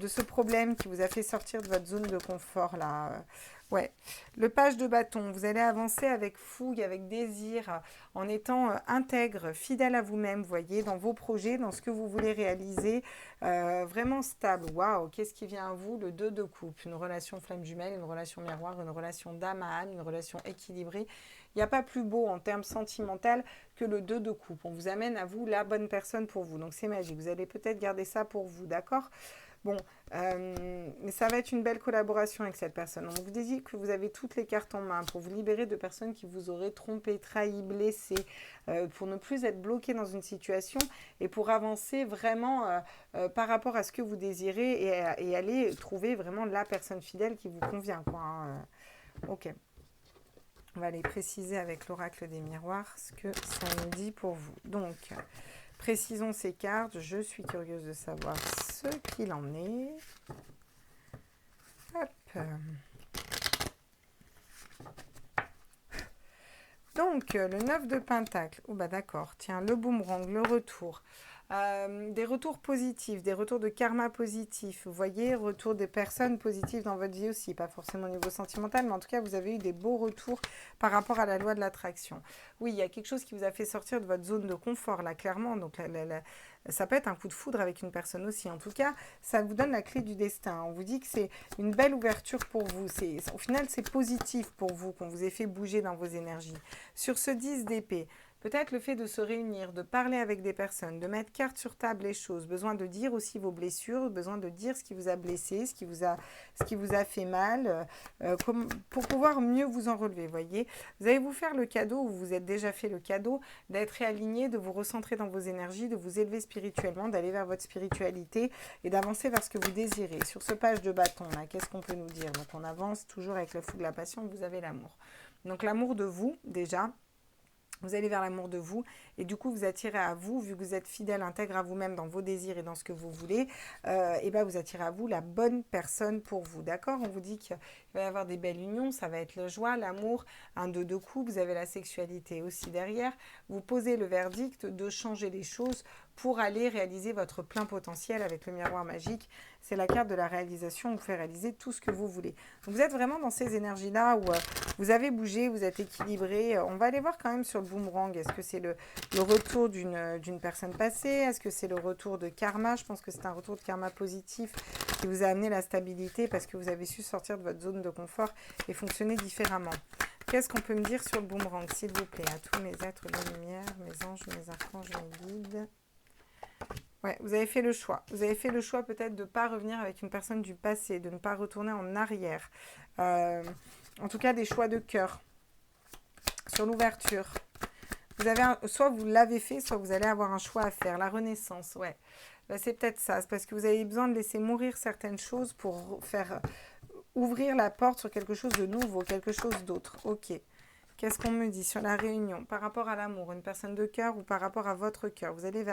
A: ce problème qui vous a fait sortir de votre zone de confort, là. Ouais, le page de bâton, vous allez avancer avec fougue, avec désir, en étant intègre, fidèle à vous-même, voyez, dans vos projets, dans ce que vous voulez réaliser, vraiment stable. Waouh, qu'est-ce qui vient à vous? Le 2 de coupe, une relation flamme jumelle, une relation miroir, une relation d'âme à âme, une relation équilibrée. Il n'y a pas plus beau en termes sentimentaux que le 2 de coupe. On vous amène à vous la bonne personne pour vous. Donc c'est magique. Vous allez peut-être garder ça pour vous, d'accord? Bon, mais ça va être une belle collaboration avec cette personne. On vous dit que vous avez toutes les cartes en main pour vous libérer de personnes qui vous auraient trompé, trahi, blessé, pour ne plus être bloqué dans une situation et pour avancer vraiment par rapport à ce que vous désirez et aller trouver vraiment la personne fidèle qui vous convient, quoi, hein. Ok. On va aller préciser avec l'oracle des miroirs ce que ça nous dit pour vous. Donc, précisons ces cartes. Je suis curieuse de savoir ce qu'il en est. Hop. Donc, le 9 de pentacle. Oh, bah d'accord. Tiens, le boomerang, le retour. Des retours positifs, des retours de karma positif. Vous voyez, retour des personnes positives dans votre vie aussi. Pas forcément au niveau sentimental, mais en tout cas, vous avez eu des beaux retours par rapport à la loi de l'attraction. Oui, il y a quelque chose qui vous a fait sortir de votre zone de confort, là, clairement. Donc, ça peut être un coup de foudre avec une personne aussi. En tout cas, ça vous donne la clé du destin. On vous dit que c'est une belle ouverture pour vous. Au final, c'est positif pour vous qu'on vous ait fait bouger dans vos énergies. Sur ce 10 d'épée, peut-être le fait de se réunir, de parler avec des personnes, de mettre carte sur table les choses, besoin de dire aussi vos blessures, besoin de dire ce qui vous a blessé, ce qui vous a fait mal, pour pouvoir mieux vous en relever, voyez. Vous allez vous faire le cadeau, ou vous êtes déjà fait le cadeau, d'être réaligné, de vous recentrer dans vos énergies, de vous élever spirituellement, d'aller vers votre spiritualité et d'avancer vers ce que vous désirez. Sur ce page de bâton, là, qu'est-ce qu'on peut nous dire? Donc on avance toujours avec le fou de la passion, vous avez l'amour. Donc l'amour de vous, déjà, vous allez vers l'amour de vous et du coup vous attirez à vous, vu que vous êtes fidèle, intègre à vous-même dans vos désirs et dans ce que vous voulez, et ben vous attirez à vous la bonne personne pour vous, d'accord? On vous dit qu'il va y avoir des belles unions, ça va être la joie, l'amour, un 2 de coupe, vous avez la sexualité aussi derrière, vous posez le verdict de changer les choses pour aller réaliser votre plein potentiel avec le miroir magique. C'est la carte de la réalisation, on vous fait réaliser tout ce que vous voulez. Donc vous êtes vraiment dans ces énergies-là où vous avez bougé, vous êtes équilibré. On va aller voir quand même sur le boomerang. Est-ce que c'est le retour d'une personne passée? Est-ce que c'est le retour de karma? Je pense que c'est un retour de karma positif qui vous a amené la stabilité parce que vous avez su sortir de votre zone de confort et fonctionner différemment. Qu'est-ce qu'on peut me dire sur le boomerang, s'il vous plaît, à tous mes êtres de lumière, mes anges, mes archanges, mes guides? Ouais, vous avez fait le choix. Vous avez fait le choix peut-être de ne pas revenir avec une personne du passé, de ne pas retourner en arrière. En tout cas, des choix de cœur. Sur l'ouverture. Soit vous l'avez fait, soit vous allez avoir un choix à faire. La renaissance, ouais. Ben, c'est peut-être ça. C'est parce que vous avez besoin de laisser mourir certaines choses pour faire ouvrir la porte sur quelque chose de nouveau, quelque chose d'autre. Ok. Qu'est-ce qu'on me dit sur la réunion par rapport à l'amour, une personne de cœur ou par rapport à votre cœur? Vous allez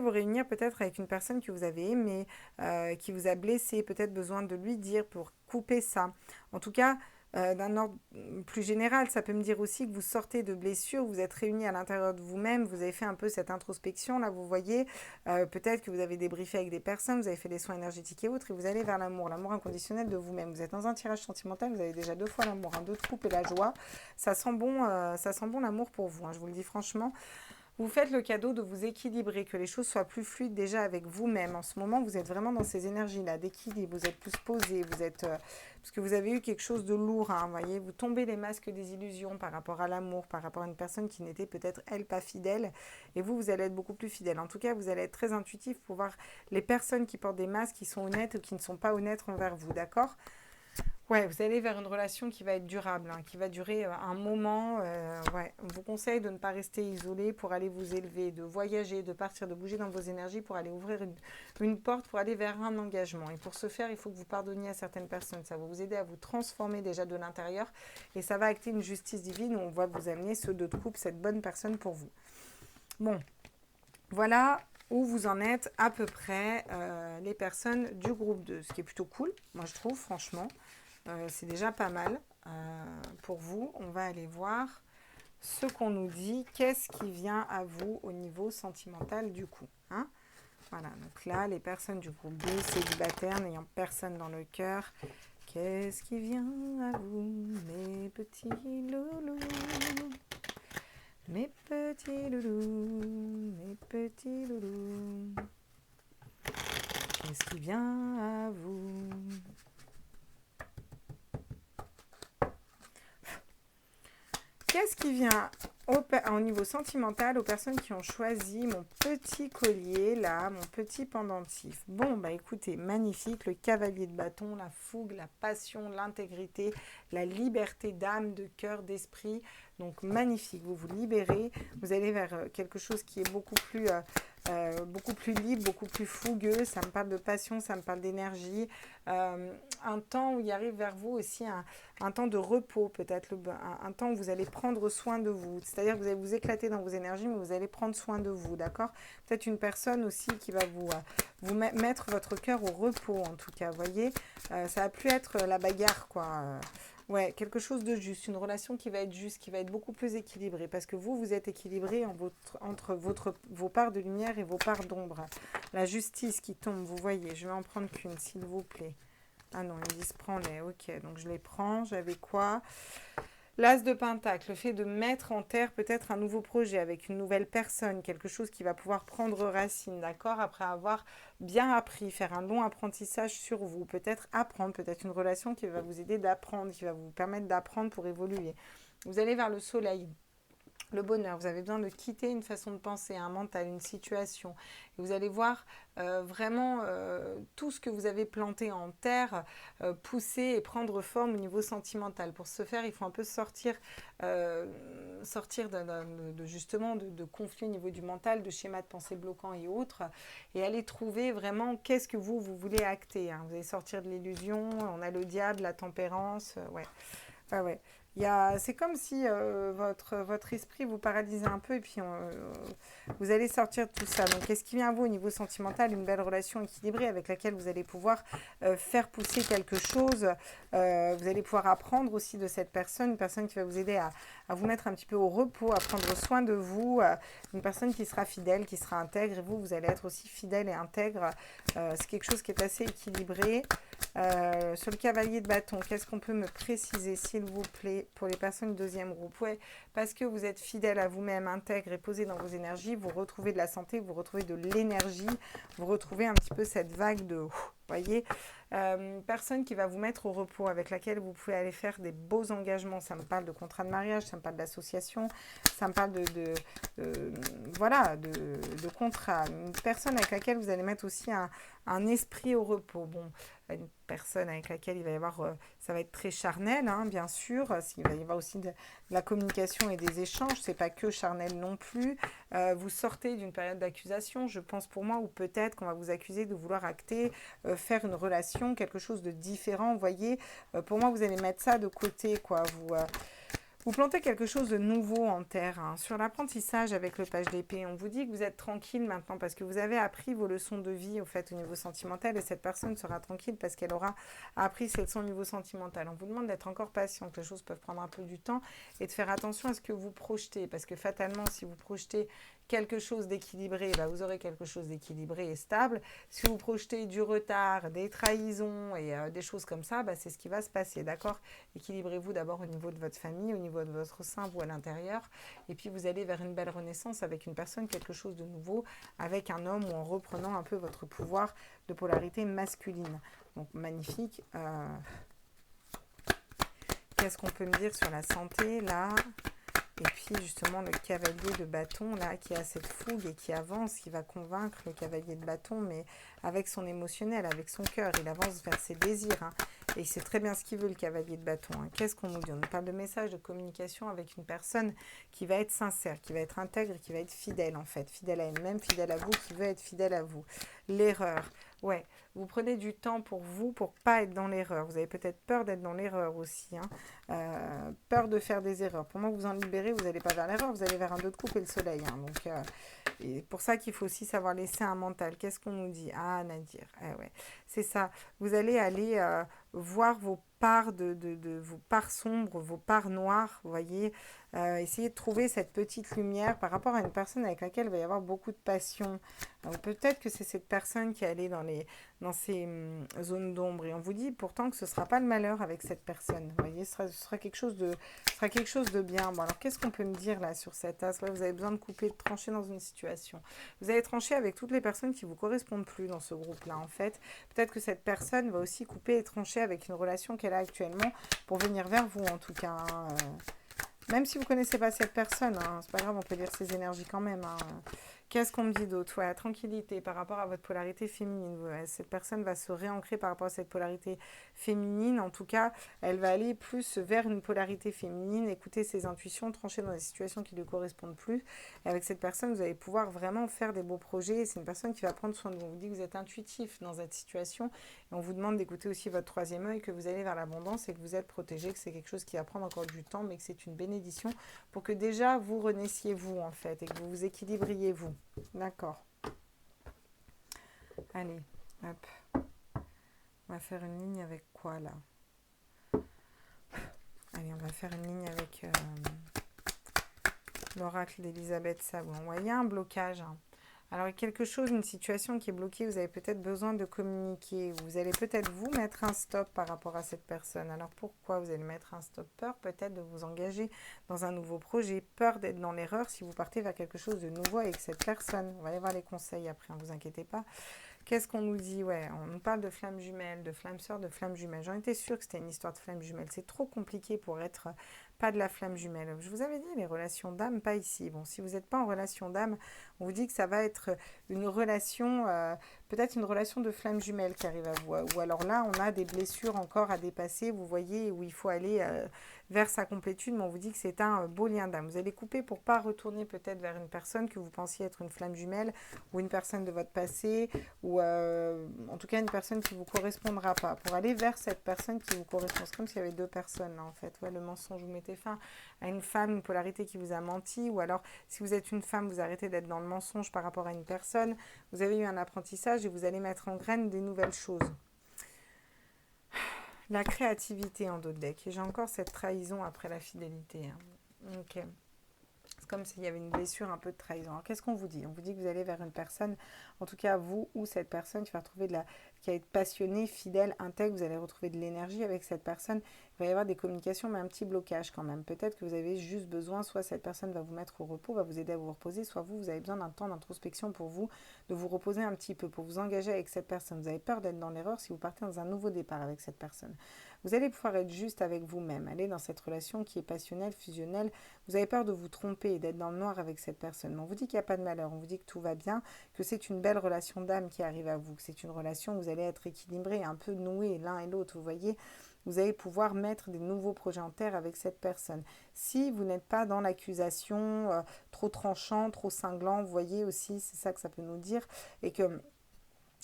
A: vous réunir peut-être avec une personne que vous avez aimée, qui vous a blessé, peut-être besoin de lui dire pour couper ça. En tout cas, d'un ordre plus général. Ça peut me dire aussi que vous sortez de blessures, vous êtes réunis à l'intérieur de vous-même, vous avez fait un peu cette introspection, là vous voyez, peut-être que vous avez débriefé avec des personnes, vous avez fait des soins énergétiques et autres, et vous allez vers l'amour inconditionnel de vous-même. Vous êtes dans un tirage sentimental, vous avez déjà 2 fois l'amour, 2 de couple et la joie. Ça sent bon l'amour pour vous, je vous le dis franchement. Vous faites le cadeau de vous équilibrer, que les choses soient plus fluides déjà avec vous-même. En ce moment, vous êtes vraiment dans ces énergies-là d'équilibre, vous êtes plus posé, vous êtes... parce que vous avez eu quelque chose de lourd, vous voyez, vous tombez les masques des illusions par rapport à l'amour, par rapport à une personne qui n'était peut-être, elle, pas fidèle, et vous allez être beaucoup plus fidèle. En tout cas, vous allez être très intuitif pour voir les personnes qui portent des masques, qui sont honnêtes ou qui ne sont pas honnêtes envers vous, d'accord ? Ouais, vous allez vers une relation qui va être durable, qui va durer un moment. Ouais. On vous conseille de ne pas rester isolé pour aller vous élever, de voyager, de partir, de bouger dans vos énergies pour aller ouvrir une porte, pour aller vers un engagement. Et pour ce faire, il faut que vous pardonniez à certaines personnes. Ça va vous aider à vous transformer déjà de l'intérieur et ça va acter une justice divine où on va vous amener ce 2 de coupe, cette bonne personne pour vous. Bon, voilà où vous en êtes à peu près les personnes du groupe 2, ce qui est plutôt cool, moi je trouve, franchement. C'est déjà pas mal pour vous. On va aller voir ce qu'on nous dit. Qu'est-ce qui vient à vous au niveau sentimental du coup, Voilà, donc là, les personnes du groupe B, célibataires, n'ayant personne dans le cœur. Qu'est-ce qui vient à vous, mes petits loulous? Mes petits loulous, mes petits loulous. Qu'est-ce qui vient à vous? Qu'est-ce qui vient au niveau sentimental aux personnes qui ont choisi mon petit collier, là, mon petit pendentif? Bon, bah écoutez, magnifique, le cavalier de bâton, la fougue, la passion, l'intégrité, la liberté d'âme, de cœur, d'esprit. Donc magnifique, vous vous libérez, vous allez vers quelque chose qui est beaucoup plus libre, beaucoup plus fougueux. Ça me parle de passion, ça me parle d'énergie. Un temps où il arrive vers vous aussi un temps de repos, peut-être un temps où vous allez prendre soin de vous. C'est-à-dire que vous allez vous éclater dans vos énergies, mais vous allez prendre soin de vous, d'accord? Peut-être une personne aussi qui va vous mettre votre cœur au repos, en tout cas, vous voyez. Ça va plus être la bagarre, quoi. Ouais, quelque chose de juste, une relation qui va être juste, qui va être beaucoup plus équilibrée, parce que vous êtes équilibré entre vos parts de lumière et vos parts d'ombre. La justice qui tombe, vous voyez, je vais en prendre qu'une, s'il vous plaît. Ah non, ils me disent prends-les, ok, donc je les prends, j'avais quoi? L'As de Pentacle, le fait de mettre en terre peut-être un nouveau projet avec une nouvelle personne, quelque chose qui va pouvoir prendre racine, d'accord? Après avoir bien appris, faire un long apprentissage sur vous, peut-être apprendre, peut-être une relation qui va vous aider d'apprendre, qui va vous permettre d'apprendre pour évoluer. Vous allez vers le soleil. Le bonheur, vous avez besoin de quitter une façon de penser, un mental, une situation. Et vous allez voir vraiment tout ce que vous avez planté en terre pousser et prendre forme au niveau sentimental. Pour ce faire, il faut un peu sortir justement de conflits au niveau du mental, de schémas de pensée bloquants et autres, et aller trouver vraiment qu'est-ce que vous voulez acter. Vous allez sortir de l'illusion, on a le diable, la tempérance, ouais. Ouais. C'est comme si votre esprit vous paralysait un peu et puis vous allez sortir de tout ça. Donc, qu'est-ce qui vient à vous au niveau sentimental? Une belle relation équilibrée avec laquelle vous allez pouvoir faire pousser quelque chose. Vous allez pouvoir apprendre aussi de cette personne, une personne qui va vous aider à vous mettre un petit peu au repos, à prendre soin de vous, une personne qui sera fidèle, qui sera intègre, et vous allez être aussi fidèle et intègre. C'est quelque chose qui est assez équilibré. Sur le cavalier de bâton, qu'est-ce qu'on peut me préciser, s'il vous plaît, pour les personnes du deuxième groupe? Ouais, parce que vous êtes fidèle à vous-même, intègre et posé dans vos énergies, vous retrouvez de la santé, vous retrouvez de l'énergie, vous retrouvez un petit peu cette vague de... voyez, personne qui va vous mettre au repos, avec laquelle vous pouvez aller faire des beaux engagements. Ça me parle de contrat de mariage, ça me parle d'association, ça me parle de contrat. Une personne avec laquelle vous allez mettre aussi un esprit au repos. Bon, une personne avec laquelle il va y avoir, ça va être très charnel, bien sûr. Il va y avoir aussi de la communication et des échanges. C'est pas que charnel non plus. Vous sortez d'une période d'accusation, je pense pour moi, ou peut-être qu'on va vous accuser de vouloir acter, faire une relation, quelque chose de différent. Vous voyez, pour moi, vous allez mettre ça de côté, quoi. Vous plantez quelque chose de nouveau en terre. Hein. Sur l'apprentissage avec le page d'épée, on vous dit que vous êtes tranquille maintenant parce que vous avez appris vos leçons de vie au fait au niveau sentimental et cette personne sera tranquille parce qu'elle aura appris ses leçons au niveau sentimental. On vous demande d'être encore patient, que les choses peuvent prendre un peu du temps et de faire attention à ce que vous projetez parce que fatalement, si vous projetez quelque chose d'équilibré, bah, vous aurez quelque chose d'équilibré et stable. Si vous projetez du retard, des trahisons et des choses comme ça, bah, c'est ce qui va se passer, d'accord? Équilibrez-vous d'abord au niveau de votre famille, au niveau de votre sein, vous à l'intérieur, et puis vous allez vers une belle renaissance avec une personne, quelque chose de nouveau, avec un homme ou en reprenant un peu votre pouvoir de polarité masculine. Donc magnifique. Qu'est-ce qu'on peut me dire sur la santé là? Et puis justement le cavalier de bâton là qui a cette fougue et qui avance, qui va convaincre le cavalier de bâton, mais avec son émotionnel, avec son cœur, il avance vers ses désirs. Hein. Et il sait très bien ce qu'il veut le cavalier de bâton. Hein. Qu'est-ce qu'on nous dit? On nous parle de message, de communication avec une personne qui va être sincère, qui va être intègre, qui va être fidèle en fait. Fidèle à elle-même, fidèle à vous, qui veut être fidèle à vous. L'erreur. Ouais, vous prenez du temps pour vous, pour pas être dans l'erreur. Vous avez peut-être peur d'être dans l'erreur aussi. Hein. Peur de faire des erreurs. Pour moi, vous en libérez, vous n'allez pas vers l'erreur, vous allez vers un 2 de coupe et le soleil. Hein. Donc, et pour ça qu'il faut aussi savoir laisser un mental. Qu'est-ce qu'on nous dit? Ah, Nadir, ouais. C'est ça. Vous allez aller voir vos parts vos parts sombres, vos parts noires, vous voyez. Essayez de trouver cette petite lumière par rapport à une personne avec laquelle il va y avoir beaucoup de passion. Donc peut-être que c'est cette personne qui est allée dans ces zones d'ombre. Et on vous dit pourtant que ce ne sera pas le malheur avec cette personne. Vous voyez, ce sera quelque chose de bien. Bon, alors qu'est-ce qu'on peut me dire là sur cet as? Ouais, vous avez besoin de couper, de trancher dans une situation. Vous allez trancher avec toutes les personnes qui ne vous correspondent plus dans ce groupe-là, en fait. Peut-être que cette personne va aussi couper et trancher avec une relation qu'elle a actuellement pour venir vers vous, en tout cas. Hein. Même si vous ne connaissez pas cette personne, hein, c'est pas grave, on peut lire ses énergies quand même. Hein. Qu'est-ce qu'on me dit d'autre? Ouais, la tranquillité par rapport à votre polarité féminine. Ouais, cette personne va se réancrer par rapport à cette polarité féminine. En tout cas, elle va aller plus vers une polarité féminine, écouter ses intuitions, trancher dans des situations qui ne lui correspondent plus. Et avec cette personne, vous allez pouvoir vraiment faire des beaux projets. C'est une personne qui va prendre soin de vous. On vous dit que vous êtes intuitif dans cette situation. Et on vous demande d'écouter aussi votre troisième œil, que vous allez vers l'abondance et que vous êtes protégé, que c'est quelque chose qui va prendre encore du temps, mais que c'est une bénédiction pour que déjà vous renaissiez vous, en fait, et que vous vous équilibriez vous. D'accord. Allez, hop. On va faire une ligne avec quoi là? Allez, on va faire une ligne avec l'oracle d'Elisabeth Savon. Ouais, il y a un blocage. Hein. Alors, il y a quelque chose, une situation qui est bloquée, vous avez peut-être besoin de communiquer. Vous allez peut-être vous mettre un stop par rapport à cette personne. Alors, pourquoi vous allez mettre un stop? Peur peut-être de vous engager dans un nouveau projet, peur d'être dans l'erreur si vous partez vers quelque chose de nouveau avec cette personne. On va aller voir les conseils après, ne vous inquiétez pas. Qu'est-ce qu'on nous dit? Ouais, on nous parle de flammes jumelles, de flammes sœurs, de flammes jumelles. J'en étais sûre que c'était une histoire de flammes jumelles. C'est trop compliqué pour être pas de la flamme jumelle. Je vous avais dit, les relations d'âme, pas ici. Bon, si vous n'êtes pas en relation d'âme, on vous dit que ça va être une relation, peut-être une relation de flamme jumelle qui arrive à vous. Ou alors là, on a des blessures encore à dépasser, vous voyez, où il faut aller vers sa complétude, mais on vous dit que c'est un beau lien d'âme. Vous allez couper pour pas retourner peut-être vers une personne que vous pensiez être une flamme jumelle, ou une personne de votre passé, ou en tout cas une personne qui ne vous correspondra pas, pour aller vers cette personne qui vous correspond. C'est comme s'il y avait deux personnes là en fait. Ouais, le mensonge, vous mettez fin à une femme, une polarité qui vous a menti, ou alors si vous êtes une femme, vous arrêtez d'être dans le mensonge par rapport à une personne, vous avez eu un apprentissage et vous allez mettre en graine des nouvelles choses. La créativité en dos de deck, et j'ai encore cette trahison après la fidélité. Hein. Ok. C'est comme s'il y avait une blessure, un peu de trahison. Alors qu'est-ce qu'on vous dit? On vous dit que vous allez vers une personne, en tout cas vous ou cette personne qui va retrouver qui va être passionnée, fidèle, intègre, vous allez retrouver de l'énergie avec cette personne. Il va y avoir des communications, mais un petit blocage quand même. Peut-être que vous avez juste besoin, soit cette personne va vous mettre au repos, va vous aider à vous reposer, soit vous avez besoin d'un temps d'introspection pour vous, de vous reposer un petit peu, pour vous engager avec cette personne. Vous avez peur d'être dans l'erreur si vous partez dans un nouveau départ avec cette personne. Vous allez pouvoir être juste avec vous-même, aller dans cette relation qui est passionnelle, fusionnelle. Vous avez peur de vous tromper et d'être dans le noir avec cette personne. Mais on vous dit qu'il n'y a pas de malheur, on vous dit que tout va bien, que c'est une belle relation d'âme qui arrive à vous, que c'est une relation où vous allez être équilibrés, un peu noués l'un et l'autre, vous voyez. Vous allez pouvoir mettre des nouveaux projets en terre avec cette personne. Si vous n'êtes pas dans l'accusation trop tranchant, trop cinglant, vous voyez aussi, c'est ça que ça peut nous dire, et que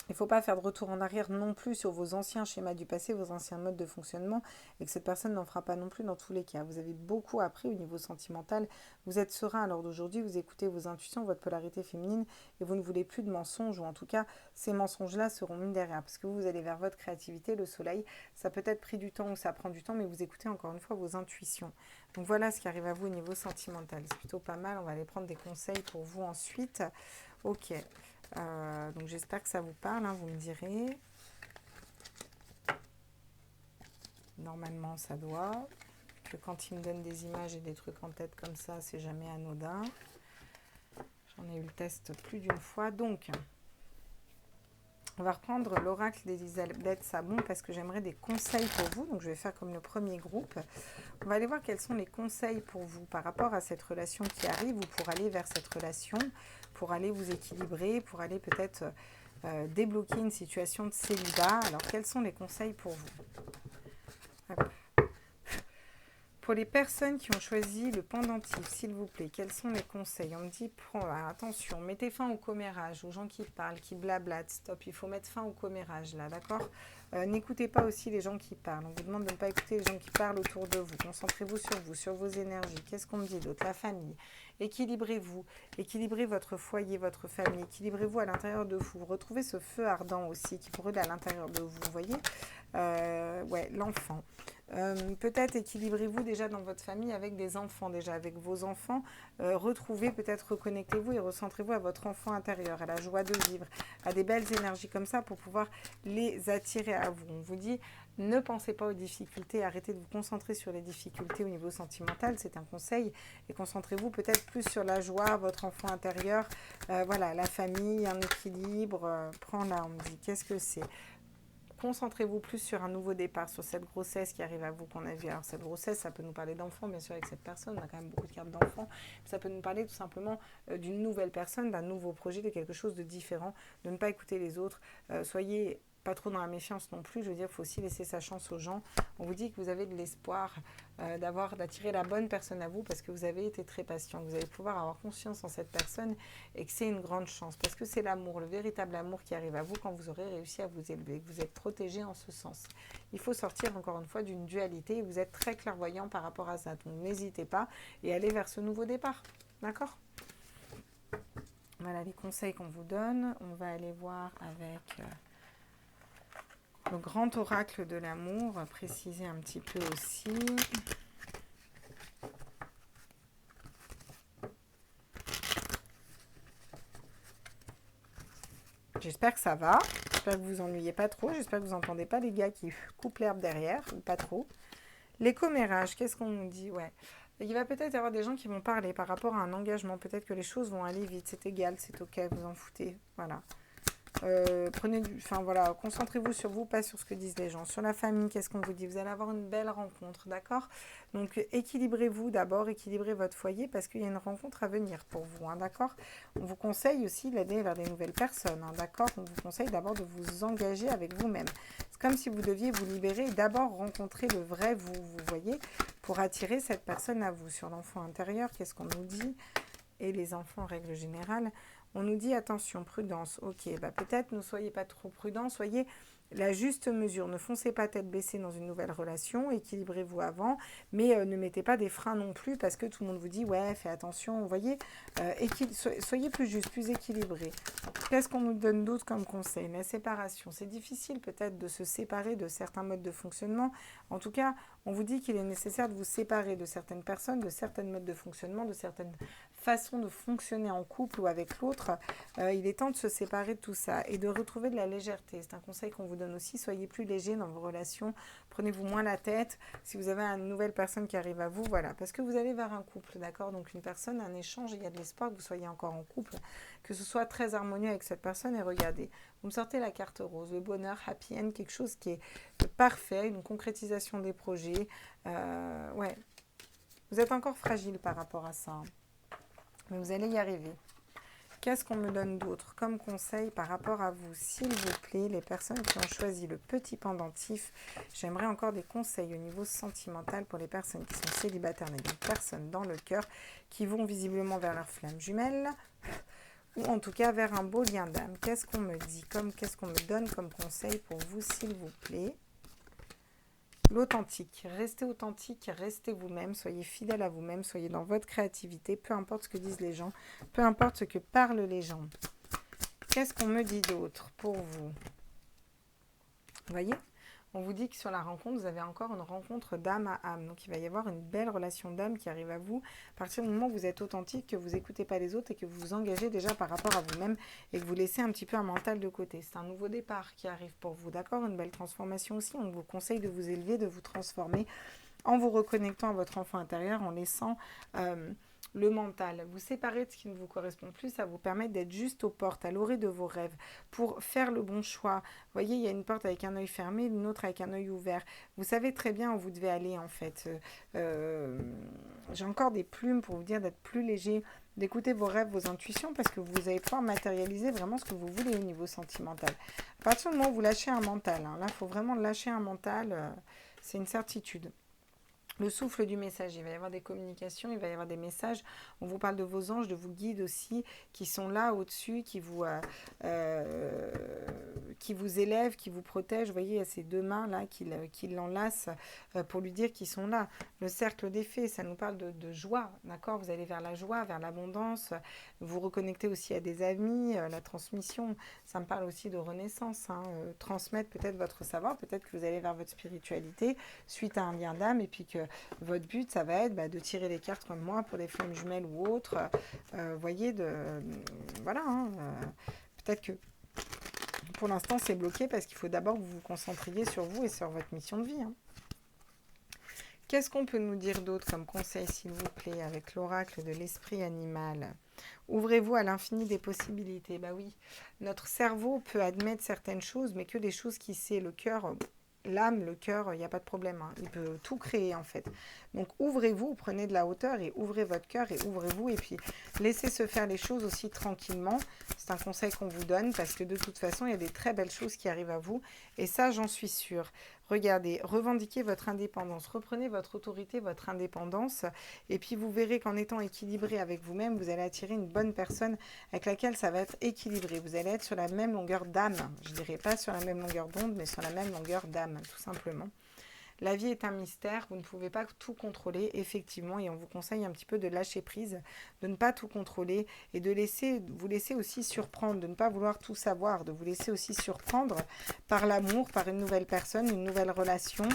A: Il ne faut pas faire de retour en arrière non plus sur vos anciens schémas du passé, vos anciens modes de fonctionnement, et que cette personne n'en fera pas non plus dans tous les cas. Vous avez beaucoup appris au niveau sentimental, vous êtes serein à l'heure d'aujourd'hui, vous écoutez vos intuitions, votre polarité féminine, et vous ne voulez plus de mensonges, ou en tout cas, ces mensonges-là seront mis derrière, parce que vous allez vers votre créativité, le soleil, ça peut être pris du temps ou ça prend du temps, mais vous écoutez encore une fois vos intuitions. Donc voilà ce qui arrive à vous au niveau sentimental, c'est plutôt pas mal, on va aller prendre des conseils pour vous ensuite. Ok. Donc j'espère que ça vous parle, hein, vous me direz. Normalement ça doit. Que quand il me donne des images et des trucs en tête comme ça, c'est jamais anodin. J'en ai eu le test plus d'une fois. Donc, on va reprendre l'oracle d'Elisabeth Sabon parce que j'aimerais des conseils pour vous. Donc je vais faire comme le premier groupe. On va aller voir quels sont les conseils pour vous par rapport à cette relation qui arrive ou pour aller vers cette relation, pour aller vous équilibrer, pour aller peut-être débloquer une situation de célibat. Alors quels sont les conseils pour vous? Hop. Pour les personnes qui ont choisi le pendentif, s'il vous plaît, quels sont les conseils? On me dit, attention, mettez fin au commérage, aux gens qui parlent, qui blablatent, stop, il faut mettre fin au commérage là, d'accord? N'écoutez pas aussi les gens qui parlent, on vous demande de ne pas écouter les gens qui parlent autour de vous, concentrez-vous, sur vos énergies, qu'est-ce qu'on me dit d'autre? La famille, équilibrez-vous, équilibrez votre foyer, votre famille, équilibrez-vous à l'intérieur de vous, retrouvez ce feu ardent aussi qui brûle à l'intérieur de vous, vous voyez? Ouais, l'enfant. Peut-être équilibrez-vous déjà dans votre famille avec des enfants, déjà avec vos enfants. Retrouvez, peut-être reconnectez-vous et recentrez-vous à votre enfant intérieur, à la joie de vivre, à des belles énergies comme ça pour pouvoir les attirer à vous. On vous dit, ne pensez pas aux difficultés, arrêtez de vous concentrer sur les difficultés au niveau sentimental, c'est un conseil, et concentrez-vous peut-être plus sur la joie, votre enfant intérieur, voilà, la famille, un équilibre, prends là, on me dit, qu'est-ce que c'est? Concentrez-vous plus sur un nouveau départ, sur cette grossesse qui arrive à vous qu'on a vu. Alors cette grossesse, ça peut nous parler d'enfants, bien sûr, avec cette personne, on a quand même beaucoup de cartes d'enfants. Ça peut nous parler tout simplement d'une nouvelle personne, d'un nouveau projet, de quelque chose de différent, de ne pas écouter les autres. Soyez pas trop dans la méfiance non plus, je veux dire, il faut aussi laisser sa chance aux gens. On vous dit que vous avez de l'espoir d'attirer la bonne personne à vous parce que vous avez été très patient, vous allez pouvoir avoir confiance en cette personne et que c'est une grande chance parce que c'est l'amour, le véritable amour qui arrive à vous quand vous aurez réussi à vous élever, que vous êtes protégé en ce sens. Il faut sortir encore une fois d'une dualité et vous êtes très clairvoyant par rapport à ça, donc n'hésitez pas et allez vers ce nouveau départ, d'accord? Voilà les conseils qu'on vous donne. On va aller voir avec le grand oracle de l'amour, préciser un petit peu aussi. J'espère que ça va. J'espère que vous vous ennuyez pas trop. J'espère que vous n'entendez pas les gars qui coupent l'herbe derrière, ou pas trop. Les commérages, qu'est-ce qu'on nous dit? Ouais. Il va peut-être y avoir des gens qui vont parler par rapport à un engagement. Peut-être que les choses vont aller vite. C'est égal, c'est ok, vous en foutez. Voilà. Voilà, concentrez-vous sur vous, pas sur ce que disent les gens. Sur la famille, qu'est-ce qu'on vous dit? Vous allez avoir une belle rencontre, d'accord? Donc équilibrez-vous d'abord, équilibrez votre foyer parce qu'il y a une rencontre à venir pour vous, hein, d'accord? On vous conseille aussi d'aller vers des nouvelles personnes, hein, d'accord? On vous conseille d'abord de vous engager avec vous-même. C'est comme si vous deviez vous libérer et d'abord rencontrer le vrai vous, vous voyez, pour attirer cette personne à vous. Sur l'enfant intérieur, qu'est-ce qu'on nous dit? Et les enfants en règle générale, on nous dit attention, prudence. Ok, peut-être ne soyez pas trop prudents, soyez la juste mesure. Ne foncez pas tête baissée dans une nouvelle relation, équilibrez-vous avant, mais ne mettez pas des freins non plus parce que tout le monde vous dit ouais, fais attention. Vous voyez, soyez plus juste, plus équilibré. Qu'est-ce qu'on nous donne d'autre comme conseil? La séparation. C'est difficile peut-être de se séparer de certains modes de fonctionnement. En tout cas, on vous dit qu'il est nécessaire de vous séparer de certaines personnes, de certains modes de fonctionnement, de certaines façons de fonctionner en couple ou avec l'autre. Il est temps de se séparer de tout ça et de retrouver de la légèreté. C'est un conseil qu'on vous donne aussi. Soyez plus léger dans vos relations. Prenez-vous moins la tête. Si vous avez une nouvelle personne qui arrive à vous, voilà. Parce que vous allez vers un couple, d'accord? Donc une personne, un échange, il y a de l'espoir que vous soyez encore en couple, que ce soit très harmonieux avec cette personne. Et regardez, vous me sortez la carte rose, le bonheur, happy end, quelque chose qui est parfait, une concrétisation des projets. Ouais, vous êtes encore fragile par rapport à ça, hein. Mais vous allez y arriver. Qu'est-ce qu'on me donne d'autre comme conseil par rapport à vous? S'il vous plaît, les personnes qui ont choisi le petit pendentif, j'aimerais encore des conseils au niveau sentimental pour les personnes qui sont célibataires, mais des personnes dans le cœur qui vont visiblement vers leur flamme jumelle ou en tout cas vers un beau lien d'âme. Qu'est-ce qu'on me dit, qu'est-ce qu'on me donne comme conseil pour vous, s'il vous plaît? L'authentique. Restez vous-même, soyez fidèle à vous-même, soyez dans votre créativité, peu importe ce que disent les gens, peu importe ce que parlent les gens. Qu'est-ce qu'on me dit d'autre pour vous? Vous voyez? On vous dit que sur la rencontre, vous avez encore une rencontre d'âme à âme. Donc, il va y avoir une belle relation d'âme qui arrive à vous à partir du moment où vous êtes authentique, que vous n'écoutez pas les autres et que vous vous engagez déjà par rapport à vous-même et que vous laissez un petit peu un mental de côté. C'est un nouveau départ qui arrive pour vous, d'accord? Une belle transformation aussi. On vous conseille de vous élever, de vous transformer en vous reconnectant à votre enfant intérieur, en laissant le mental vous séparer de ce qui ne vous correspond plus. Ça vous permet d'être juste aux portes, à l'orée de vos rêves, pour faire le bon choix. Vous voyez, il y a une porte avec un œil fermé, une autre avec un œil ouvert. Vous savez très bien où vous devez aller, en fait. J'ai encore des plumes pour vous dire d'être plus léger, d'écouter vos rêves, vos intuitions, parce que vous allez pouvoir matérialiser vraiment ce que vous voulez au niveau sentimental. À partir du moment où vous lâchez un mental, là, il faut vraiment lâcher un mental, c'est une certitude. Le souffle du message, il va y avoir des communications, il va y avoir des messages. On vous parle de vos anges, de vos guides aussi, qui sont là au-dessus, qui vous élèvent, qui vous protègent. Vous voyez, il y a ces deux mains là qui l'enlacent pour lui dire qu'ils sont là. Le cercle des fées, ça nous parle de joie, d'accord? Vous allez vers la joie, vers l'abondance. Vous reconnectez aussi à des amis, la transmission. Ça me parle aussi de renaissance, hein. Transmettre peut-être votre savoir, peut-être que vous allez vers votre spiritualité suite à un lien d'âme et puis que votre but, ça va être de tirer des cartes comme moi pour des flammes jumelles ou autres. Voyez, voilà. Hein, peut-être que pour l'instant, c'est bloqué parce qu'il faut d'abord que vous vous concentriez sur vous et sur votre mission de vie. Hein. Qu'est-ce qu'on peut nous dire d'autre comme conseil, s'il vous plaît, avec l'oracle de l'esprit animal? Ouvrez-vous à l'infini des possibilités. Bah oui, notre cerveau peut admettre certaines choses, mais que des choses qui sait le cœur... L'âme, le cœur, il n'y a pas de problème. Hein. Il peut tout créer, en fait. Donc, ouvrez-vous, prenez de la hauteur et ouvrez votre cœur et ouvrez-vous. Et puis, laissez se faire les choses aussi tranquillement. C'est un conseil qu'on vous donne parce que de toute façon, il y a des très belles choses qui arrivent à vous. Et ça, j'en suis sûre. Regardez, revendiquez votre indépendance. Reprenez votre autorité, votre indépendance. Et puis, vous verrez qu'en étant équilibré avec vous-même, vous allez attirer une bonne personne avec laquelle ça va être équilibré. Vous allez être sur la même longueur d'âme. Je ne dirais pas sur la même longueur d'onde, mais sur la même longueur d'âme, tout simplement. La vie est un mystère, vous ne pouvez pas tout contrôler, effectivement, et on vous conseille un petit peu de lâcher prise, de ne pas tout contrôler et de vous laisser aussi surprendre, de ne pas vouloir tout savoir, de vous laisser aussi surprendre par l'amour, par une nouvelle personne, une nouvelle relation.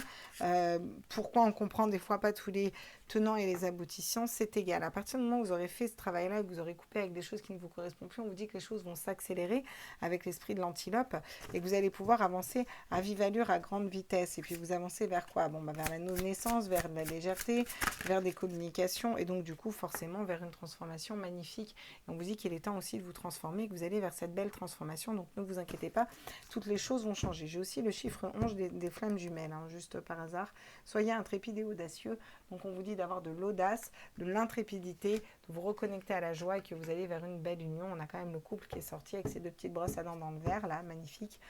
A: Pourquoi on comprend des fois pas tous les tenants et les aboutissants, c'est égal. À partir du moment où vous aurez fait ce travail-là et que vous aurez coupé avec des choses qui ne vous correspondent plus, on vous dit que les choses vont s'accélérer avec l'esprit de l'antilope et que vous allez pouvoir avancer à vive allure, à grande vitesse. Et puis vous avancez vers quoi? Vers la naissance, vers de la légèreté, vers des communications et donc du coup forcément vers une transformation magnifique. Et on vous dit qu'il est temps aussi de vous transformer, que vous allez vers cette belle transformation. Donc ne vous inquiétez pas, toutes les choses vont changer. J'ai aussi le chiffre 11 des flammes jumelles, hein, juste par hasard. Soyez intrépide et audacieux. Donc on vous dit d'avoir de l'audace, de l'intrépidité, de vous reconnecter à la joie et que vous allez vers une belle union. On a quand même le couple qui est sorti avec ses deux petites brosses à dents dans le verre, là, magnifique.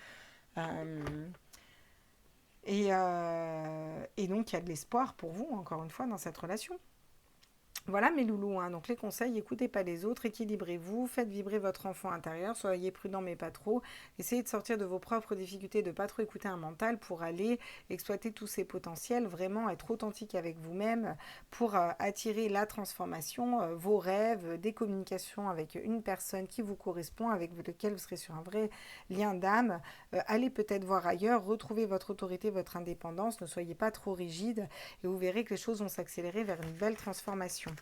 A: Et donc, il y a de l'espoir pour vous, encore une fois, dans cette relation. Voilà mes loulous, hein. Donc les conseils, écoutez pas les autres, équilibrez-vous, faites vibrer votre enfant intérieur, soyez prudent mais pas trop, essayez de sortir de vos propres difficultés, de pas trop écouter un mental pour aller exploiter tous ces potentiels, vraiment être authentique avec vous-même pour attirer la transformation, vos rêves, des communications avec une personne qui vous correspond, avec lequel vous serez sur un vrai lien d'âme, allez peut-être voir ailleurs, retrouvez votre autorité, votre indépendance, ne soyez pas trop rigide et vous verrez que les choses vont s'accélérer vers une belle transformation.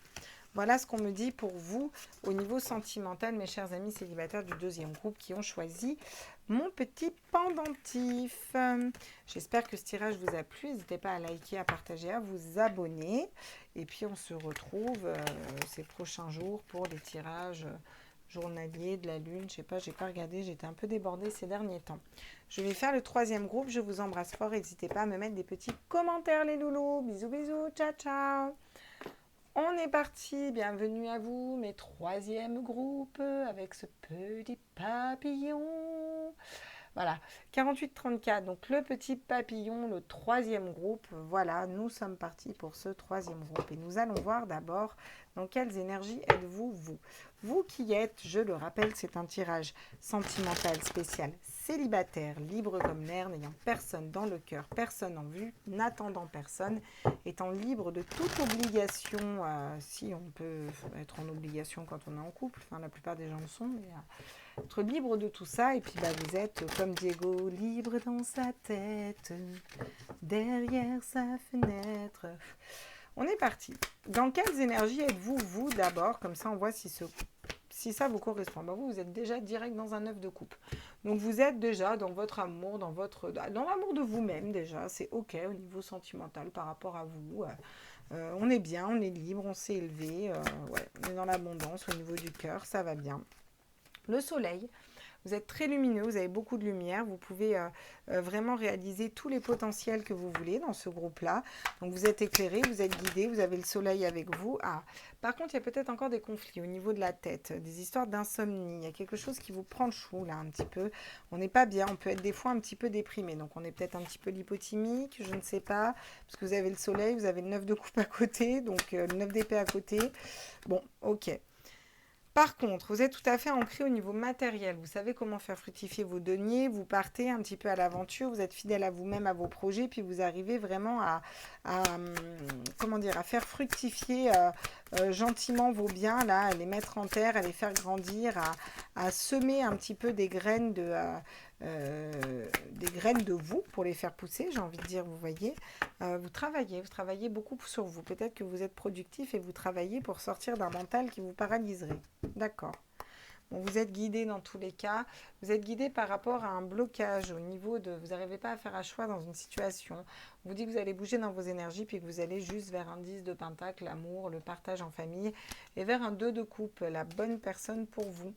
A: Voilà ce qu'on me dit pour vous au niveau sentimental, mes chers amis célibataires du deuxième groupe qui ont choisi mon petit pendentif. J'espère que ce tirage vous a plu. N'hésitez pas à liker, à partager, à vous abonner. Et puis on se retrouve ces prochains jours pour les tirages journaliers de la lune. Je sais pas, j'ai pas regardé, j'étais un peu débordée ces derniers temps. Je vais faire le troisième groupe. Je vous embrasse fort. N'hésitez pas à me mettre des petits commentaires les loulous. Bisous, bisous. Ciao, ciao. On est parti, bienvenue à vous, mes troisième groupes, avec ce petit papillon. Voilà, 48-34, donc le petit papillon, le troisième groupe. Voilà, nous sommes partis pour ce troisième groupe. Et nous allons voir d'abord dans quelles énergies êtes-vous, vous. Vous qui êtes, je le rappelle, c'est un tirage sentimental spécial, célibataire, libre comme l'air, n'ayant personne dans le cœur, personne en vue, n'attendant personne, étant libre de toute obligation, si on peut être en obligation quand on est en couple, enfin la plupart des gens le sont, mais être libre de tout ça, et puis bah, vous êtes comme Diego, libre dans sa tête, derrière sa fenêtre. On est parti. Dans quelles énergies êtes-vous, vous, d'abord? Comme ça, on voit si ça vous correspond. Ben, vous êtes déjà direct dans un œuf de coupe. Donc, vous êtes déjà dans votre amour, dans l'amour de vous-même, déjà. C'est OK au niveau sentimental par rapport à vous. On est bien, on est libre, on s'est élevé. Ouais, on est dans l'abondance au niveau du cœur, ça va bien. Le soleil, vous êtes très lumineux, vous avez beaucoup de lumière, vous pouvez vraiment réaliser tous les potentiels que vous voulez dans ce groupe-là. Donc vous êtes éclairé, vous êtes guidé, vous avez le soleil avec vous. Ah, par contre, il y a peut-être encore des conflits au niveau de la tête, des histoires d'insomnie. Il y a quelque chose qui vous prend le chou là un petit peu. On n'est pas bien, on peut être des fois un petit peu déprimé. Donc on est peut-être un petit peu lipothymique, je ne sais pas, parce que vous avez le soleil, vous avez le 9 de coupe à côté, donc le 9 d'épée à côté. Bon, ok. Par contre, vous êtes tout à fait ancré au niveau matériel. Vous savez comment faire fructifier vos deniers. Vous partez un petit peu à l'aventure. Vous êtes fidèle à vous-même, à vos projets. Puis vous arrivez vraiment comment dire, à faire fructifier gentiment vos biens, là, à les mettre en terre, à les faire grandir, à semer un petit peu des graines de vous pour les faire pousser, j'ai envie de dire, vous voyez. Vous travaillez beaucoup sur vous. Peut-être que vous êtes productif et vous travaillez pour sortir d'un mental qui vous paralyserait. D'accord. Bon, vous êtes guidé dans tous les cas. Vous êtes guidé par rapport à un blocage au niveau de... Vous n'arrivez pas à faire un choix dans une situation. On vous dit que vous allez bouger dans vos énergies puis que vous allez juste vers un 10 de pentacle, l'amour, le partage en famille, et vers un 2 de coupe, la bonne personne pour vous.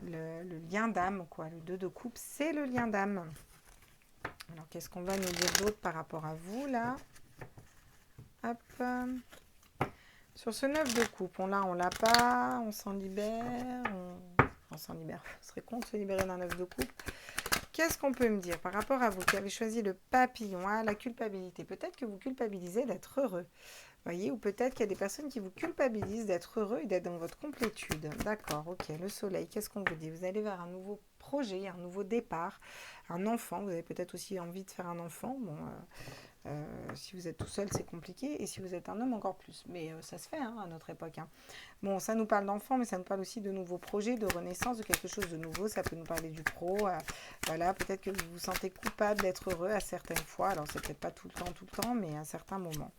A: Le lien d'âme, quoi. Le 2 de coupe, c'est le lien d'âme. Alors, qu'est-ce qu'on va nous dire d'autre par rapport à vous, là? Hop. Sur ce 9 de coupe, on l'a pas, on s'en libère, on s'en libère. Ce serait con de se libérer d'un 9 de coupe. Qu'est-ce qu'on peut me dire par rapport à vous qui avez choisi le papillon, la culpabilité? Peut-être que vous culpabilisez d'être heureux. Voyez, ou peut-être qu'il y a des personnes qui vous culpabilisent d'être heureux et d'être dans votre complétude. D'accord, ok. Le soleil, qu'est-ce qu'on vous dit? Vous allez vers un nouveau projet, un nouveau départ, un enfant. Vous avez peut-être aussi envie de faire un enfant. Bon, si vous êtes tout seul, c'est compliqué. Et si vous êtes un homme, encore plus. Mais ça se fait à notre époque. Bon, ça nous parle d'enfants, mais ça nous parle aussi de nouveaux projets, de renaissance, de quelque chose de nouveau. Ça peut nous parler du pro. Voilà, peut-être que vous vous sentez coupable d'être heureux à certaines fois. Alors, c'est peut-être pas tout le temps, mais à certains moments.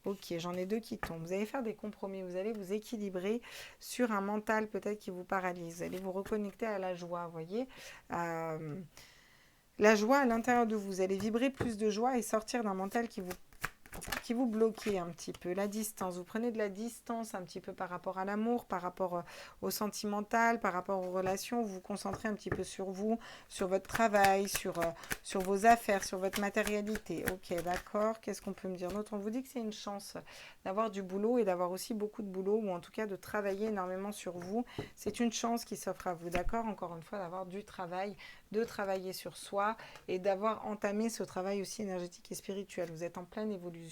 A: Ok, j'en ai 2 qui tombent. Vous allez faire des compromis, vous allez vous équilibrer sur un mental peut-être qui vous paralyse. Vous allez vous reconnecter à la joie, vous voyez. La joie à l'intérieur de vous. Vous allez vibrer plus de joie et sortir d'un mental qui vous bloquez un petit peu. La distance, vous prenez de la distance un petit peu par rapport à l'amour, par rapport au sentimental, par rapport aux relations, vous vous concentrez un petit peu sur vous, sur votre travail, sur vos affaires, sur votre matérialité. Ok, d'accord, qu'est-ce qu'on peut me dire d'autre? On vous dit que c'est une chance d'avoir du boulot et d'avoir aussi beaucoup de boulot, ou en tout cas de travailler énormément sur vous. C'est une chance qui s'offre à vous, d'accord? Encore une fois, d'avoir du travail, de travailler sur soi et d'avoir entamé ce travail aussi énergétique et spirituel. Vous êtes en pleine évolution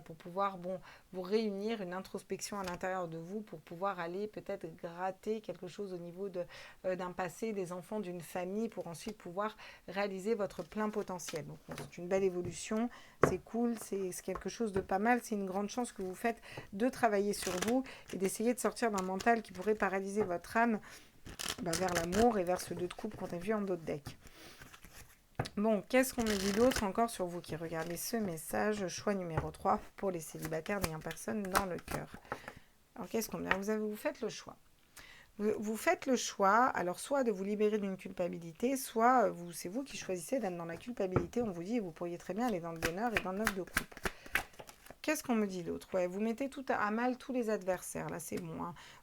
A: pour pouvoir vous réunir, une introspection à l'intérieur de vous pour pouvoir aller peut-être gratter quelque chose au niveau d'un passé, des enfants, d'une famille, pour ensuite pouvoir réaliser votre plein potentiel. Donc c'est une belle évolution, c'est cool, c'est quelque chose de pas mal, c'est une grande chance que vous faites de travailler sur vous et d'essayer de sortir d'un mental qui pourrait paralyser votre âme vers l'amour et vers ce 2 de coupe qu'on a vu en d'autres decks. Bon, qu'est-ce qu'on me dit d'autre encore sur vous qui regardez ce message? Choix numéro 3 pour les célibataires n'ayant personne dans le cœur. Alors, qu'est-ce qu'on me dit? Vous faites le choix. Vous faites le choix, alors soit de vous libérer d'une culpabilité, soit c'est vous qui choisissez d'être dans la culpabilité. On vous dit, vous pourriez très bien aller dans le bonheur et dans le 9 de coupe. Qu'est-ce qu'on me dit d'autre? Ouais, vous mettez tout à mal tous les adversaires, là c'est bon.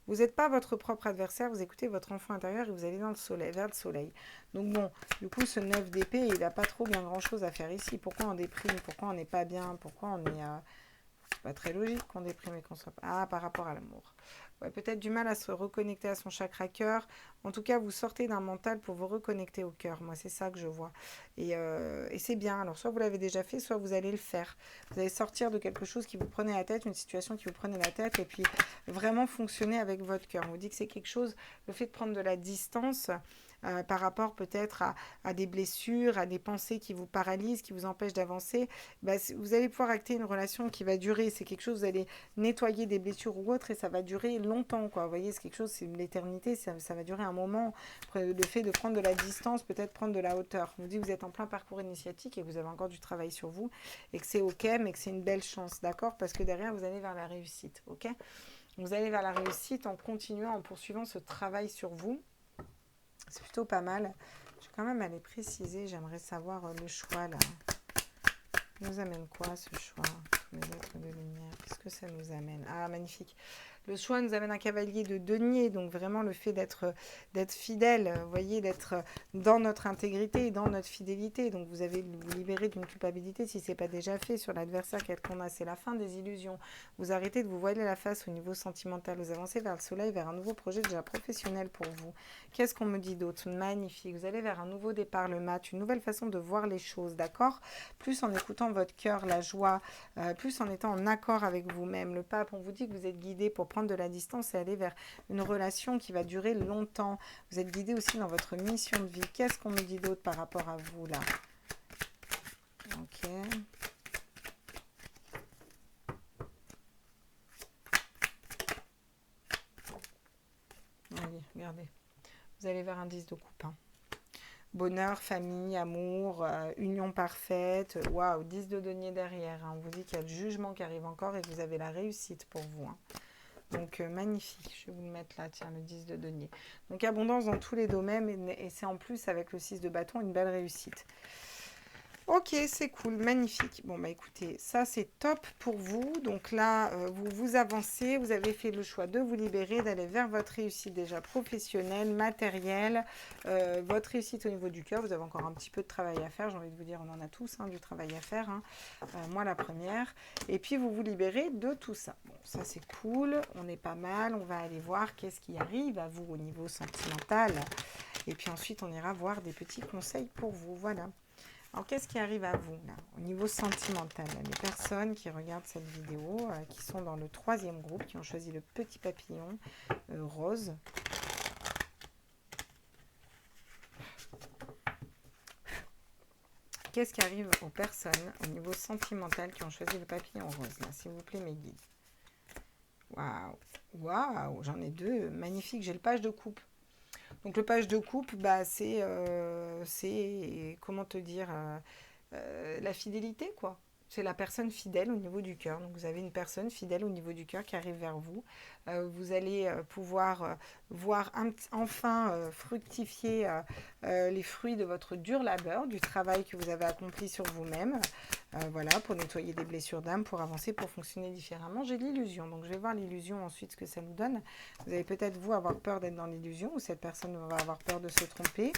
A: Vous n'êtes pas votre propre adversaire, vous écoutez votre enfant intérieur et vous allez dans le soleil, vers le soleil. Donc bon, du coup ce 9 d'épée, il n'a pas trop bien grand chose à faire ici. Pourquoi on déprime? Pourquoi on n'est pas bien? Pourquoi on est... pas très logique qu'on déprime et qu'on soit... Ah, par rapport à l'amour. Ouais, peut-être du mal à se reconnecter à son chakra cœur. En tout cas, vous sortez d'un mental pour vous reconnecter au cœur. Moi, c'est ça que je vois. Et c'est bien. Alors, soit vous l'avez déjà fait, soit vous allez le faire. Vous allez sortir de quelque chose qui vous prenait la tête, une situation qui vous prenait la tête, et puis vraiment fonctionner avec votre cœur. On vous dit que c'est quelque chose, le fait de prendre de la distance... par rapport peut-être à des blessures, à des pensées qui vous paralysent, qui vous empêchent d'avancer, bah, vous allez pouvoir acter une relation qui va durer. C'est quelque chose, vous allez nettoyer des blessures ou autres et ça va durer longtemps, quoi. Vous voyez, c'est quelque chose, c'est l'éternité, ça va durer un moment. Après, le fait de prendre de la distance, peut-être prendre de la hauteur. On vous dit que vous êtes en plein parcours initiatique et que vous avez encore du travail sur vous et que c'est ok, mais que c'est une belle chance, d'accord? Parce que derrière, vous allez vers la réussite, ok? Vous allez vers la réussite en continuant, en poursuivant ce travail sur vous. C'est plutôt pas mal. Je vais quand même aller préciser. J'aimerais savoir le choix là. Nous amène quoi ce choix? Tous mes êtres de lumière. Qu'est-ce que ça nous amène? Ah, magnifique. Le choix nous amène un cavalier de denier, donc vraiment le fait d'être fidèle, vous voyez, d'être dans notre intégrité et dans notre fidélité. Donc vous avez vous libérer d'une culpabilité si ce n'est pas déjà fait sur l'adversaire qu'on a. C'est la fin des illusions. Vous arrêtez de vous voiler la face au niveau sentimental. Vous avancez vers le soleil, vers un nouveau projet déjà professionnel pour vous. Qu'est-ce qu'on me dit d'autre? Magnifique. Vous allez vers un nouveau départ, le mat, une nouvelle façon de voir les choses, d'accord? Plus en écoutant votre cœur, la joie, plus en étant en accord avec vous-même. Le pape, on vous dit que vous êtes guidé pour prendre de la distance et aller vers une relation qui va durer longtemps. Vous êtes guidé aussi dans votre mission de vie. Qu'est-ce qu'on me dit d'autre par rapport à vous là? Ok. Allez, regardez. Vous allez vers un 10 de coupe. Hein. Bonheur, famille, amour, union parfaite. Waouh, 10 de denier derrière. Hein. On vous dit qu'il y a le jugement qui arrive encore et que vous avez la réussite pour vous. Hein. Donc, magnifique. Je vais vous le mettre là, tiens, le 10 de denier. Donc, abondance dans tous les domaines et c'est en plus avec le 6 de bâton une belle réussite. Ok, c'est cool, magnifique. Bon, bah écoutez, ça c'est top pour vous. Donc là, vous avancez, vous avez fait le choix de vous libérer, d'aller vers votre réussite déjà professionnelle, matérielle, votre réussite au niveau du cœur. Vous avez encore un petit peu de travail à faire, j'ai envie de vous dire, on en a tous du travail à faire. Hein. Moi, la première. Et puis, vous vous libérez de tout ça. Bon, ça c'est cool, on est pas mal. On va aller voir qu'est-ce qui arrive à vous au niveau sentimental. Et puis ensuite, on ira voir des petits conseils pour vous. Voilà. Alors, qu'est-ce qui arrive à vous, là, au niveau sentimental? Les personnes qui regardent cette vidéo, qui sont dans le 3e groupe, qui ont choisi le petit papillon rose. Qu'est-ce qui arrive aux personnes au niveau sentimental qui ont choisi le papillon rose, là, s'il vous plaît, mes guides? Waouh, waouh, j'en ai 2, magnifique, j'ai le page de coupe. Donc le page de coupe, bah, c'est, comment te dire, la fidélité, quoi. C'est la personne fidèle au niveau du cœur. Donc vous avez une personne fidèle au niveau du cœur qui arrive vers vous. Vous allez pouvoir voir enfin fructifier les fruits de votre dur labeur, du travail que vous avez accompli sur vous-même. Voilà, pour nettoyer des blessures d'âme, pour avancer, pour fonctionner différemment. J'ai l'illusion, donc je vais voir l'illusion ensuite, ce que ça nous donne. Vous allez peut-être, vous, avoir peur d'être dans l'illusion, ou cette personne va avoir peur de se tromper.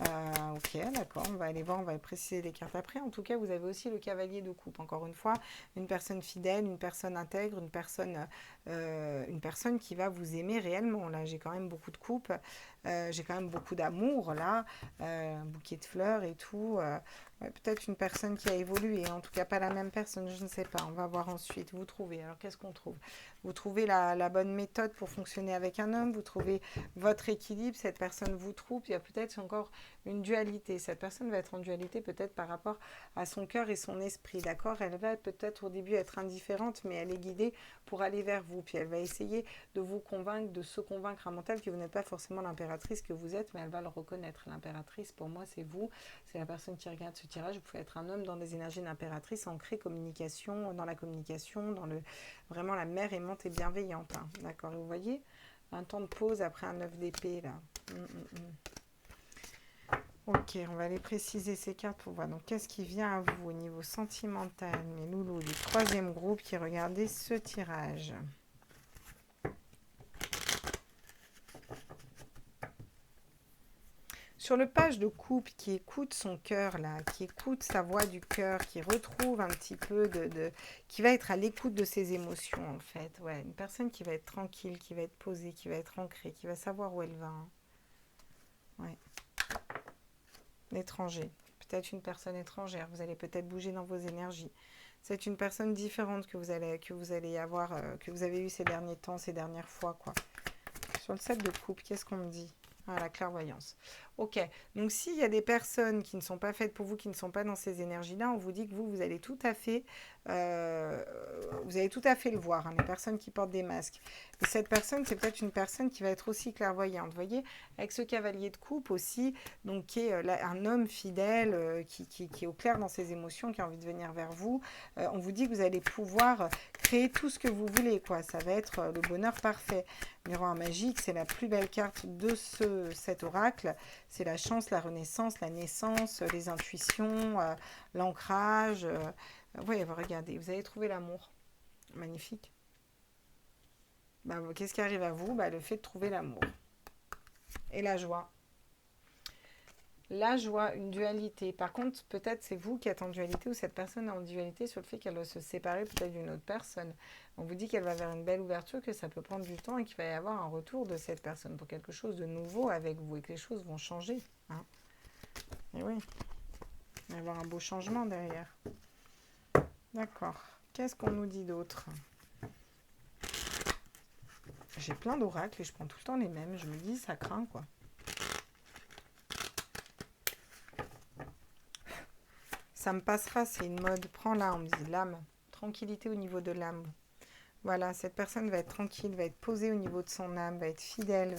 A: Ok, d'accord, on va aller voir, on va préciser les cartes après. En tout cas, vous avez aussi le cavalier de coupe. Encore une fois, une personne fidèle, une personne intègre, une personne qui va vous aimer réellement. Là, j'ai quand même beaucoup de coupes, j'ai quand même beaucoup d'amour, là, un bouquet de fleurs et tout. Ouais, peut-être une personne qui a évolué, en tout cas pas la même personne, je ne sais pas. On va voir ensuite. Vous trouvez. Alors qu'est-ce qu'on trouve? Vous trouvez la bonne méthode pour fonctionner avec un homme, vous trouvez votre équilibre, cette personne vous trouve. Il y a peut-être encore une dualité. Cette personne va être en dualité peut-être par rapport à son cœur et son esprit, d'accord? Elle va peut-être au début être indifférente, mais elle est guidée pour aller vers vous. Puis elle va essayer de vous convaincre, de se convaincre à mental que vous n'êtes pas forcément l'impératrice que vous êtes, mais elle va le reconnaître. L'impératrice, pour moi, c'est vous. C'est la personne qui regarde ce tirage. Vous pouvez être un homme dans des énergies d'impératrice, ancrée communication, dans la communication, dans le vraiment la mère aimante et bienveillante. Hein. D'accord? Et vous voyez, un temps de pause après un 9 d'épée, là. Ok, on va aller préciser ces cartes pour voir. Donc, qu'est-ce qui vient à vous au niveau sentimental, mes loulous du 3e groupe qui regardez ce tirage? Sur le page de couple qui écoute son cœur, là, qui écoute sa voix du cœur, qui retrouve un petit peu qui va être à l'écoute de ses émotions, en fait. Ouais, une personne qui va être tranquille, qui va être posée, qui va être ancrée, qui va savoir où elle va. Hein. Ouais. L'étranger. Peut-être une personne étrangère. Vous allez peut-être bouger dans vos énergies. C'est une personne différente que vous allez avoir, que vous avez eu ces derniers temps, ces dernières fois, quoi. Sur le 7 de coupe, qu'est-ce qu'on me dit? Ah, la clairvoyance. Ok, donc s'il y a des personnes qui ne sont pas faites pour vous, qui ne sont pas dans ces énergies-là, on vous dit que vous allez tout à fait, le voir, hein, les personnes qui portent des masques. Et cette personne, c'est peut-être une personne qui va être aussi clairvoyante. Vous voyez, avec ce cavalier de coupe aussi, donc qui est un homme fidèle, qui est au clair dans ses émotions, qui a envie de venir vers vous. On vous dit que vous allez pouvoir créer tout ce que vous voulez, quoi. Ça va être le bonheur parfait. Miroir magique, c'est la plus belle carte de cet oracle. C'est la chance, la renaissance, la naissance, les intuitions, l'ancrage. Oui, regardez, vous allez trouver l'amour. Magnifique. Bah, qu'est-ce qui arrive à vous? Bah, le fait de trouver l'amour. Et la joie. La joie, une dualité. Par contre, peut-être c'est vous qui êtes en dualité ou cette personne est en dualité sur le fait qu'elle doit se séparer peut-être d'une autre personne. On vous dit qu'elle va vers une belle ouverture, que ça peut prendre du temps et qu'il va y avoir un retour de cette personne pour quelque chose de nouveau avec vous et que les choses vont changer. Hein. Et oui, il va y avoir un beau changement derrière. D'accord. Qu'est-ce qu'on nous dit d'autre? J'ai plein d'oracles et je prends tout le temps les mêmes. Je me dis, ça craint quoi. Ça me passera, c'est une mode. Prends-la, on me dit l'âme. Tranquillité au niveau de l'âme. Voilà, cette personne va être tranquille, va être posée au niveau de son âme, va être fidèle,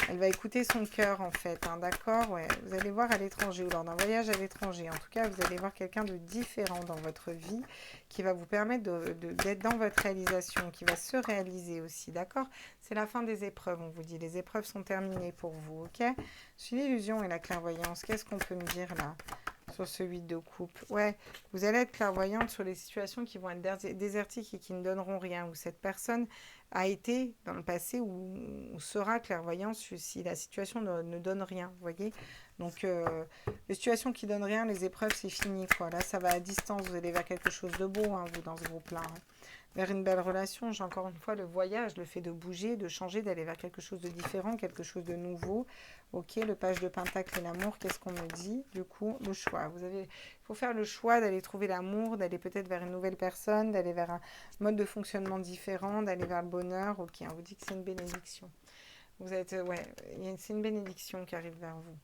A: elle va écouter son cœur en fait, hein, d'accord? Ouais, vous allez voir à l'étranger ou lors d'un voyage à l'étranger. En tout cas, vous allez voir quelqu'un de différent dans votre vie qui va vous permettre d'être dans votre réalisation, qui va se réaliser aussi, d'accord? C'est la fin des épreuves, on vous dit. Les épreuves sont terminées pour vous, ok? Sur l'illusion et la clairvoyance, qu'est-ce qu'on peut me dire là? Sur ce 8 de coupe. Ouais, vous allez être clairvoyante sur les situations qui vont être désertiques et qui ne donneront rien. Où cette personne a été dans le passé ou sera clairvoyante si la situation ne donne rien. Vous voyez? Donc, les situations qui ne donnent rien, les épreuves, c'est fini. Quoi. Là, ça va à distance. Vous allez vers quelque chose de beau, hein, vous, dans ce groupe-là. Hein. Vers une belle relation. J'ai encore une fois le voyage, le fait de bouger, de changer, d'aller vers quelque chose de différent, quelque chose de nouveau. Ok, le page de Pentacle et l'amour, qu'est-ce qu'on me dit? Du coup, le choix. Il faut faire le choix d'aller trouver l'amour, d'aller peut-être vers une nouvelle personne, d'aller vers un mode de fonctionnement différent, d'aller vers le bonheur. Ok, on vous dit que c'est une bénédiction. Vous êtes, ouais, c'est une bénédiction qui arrive vers vous.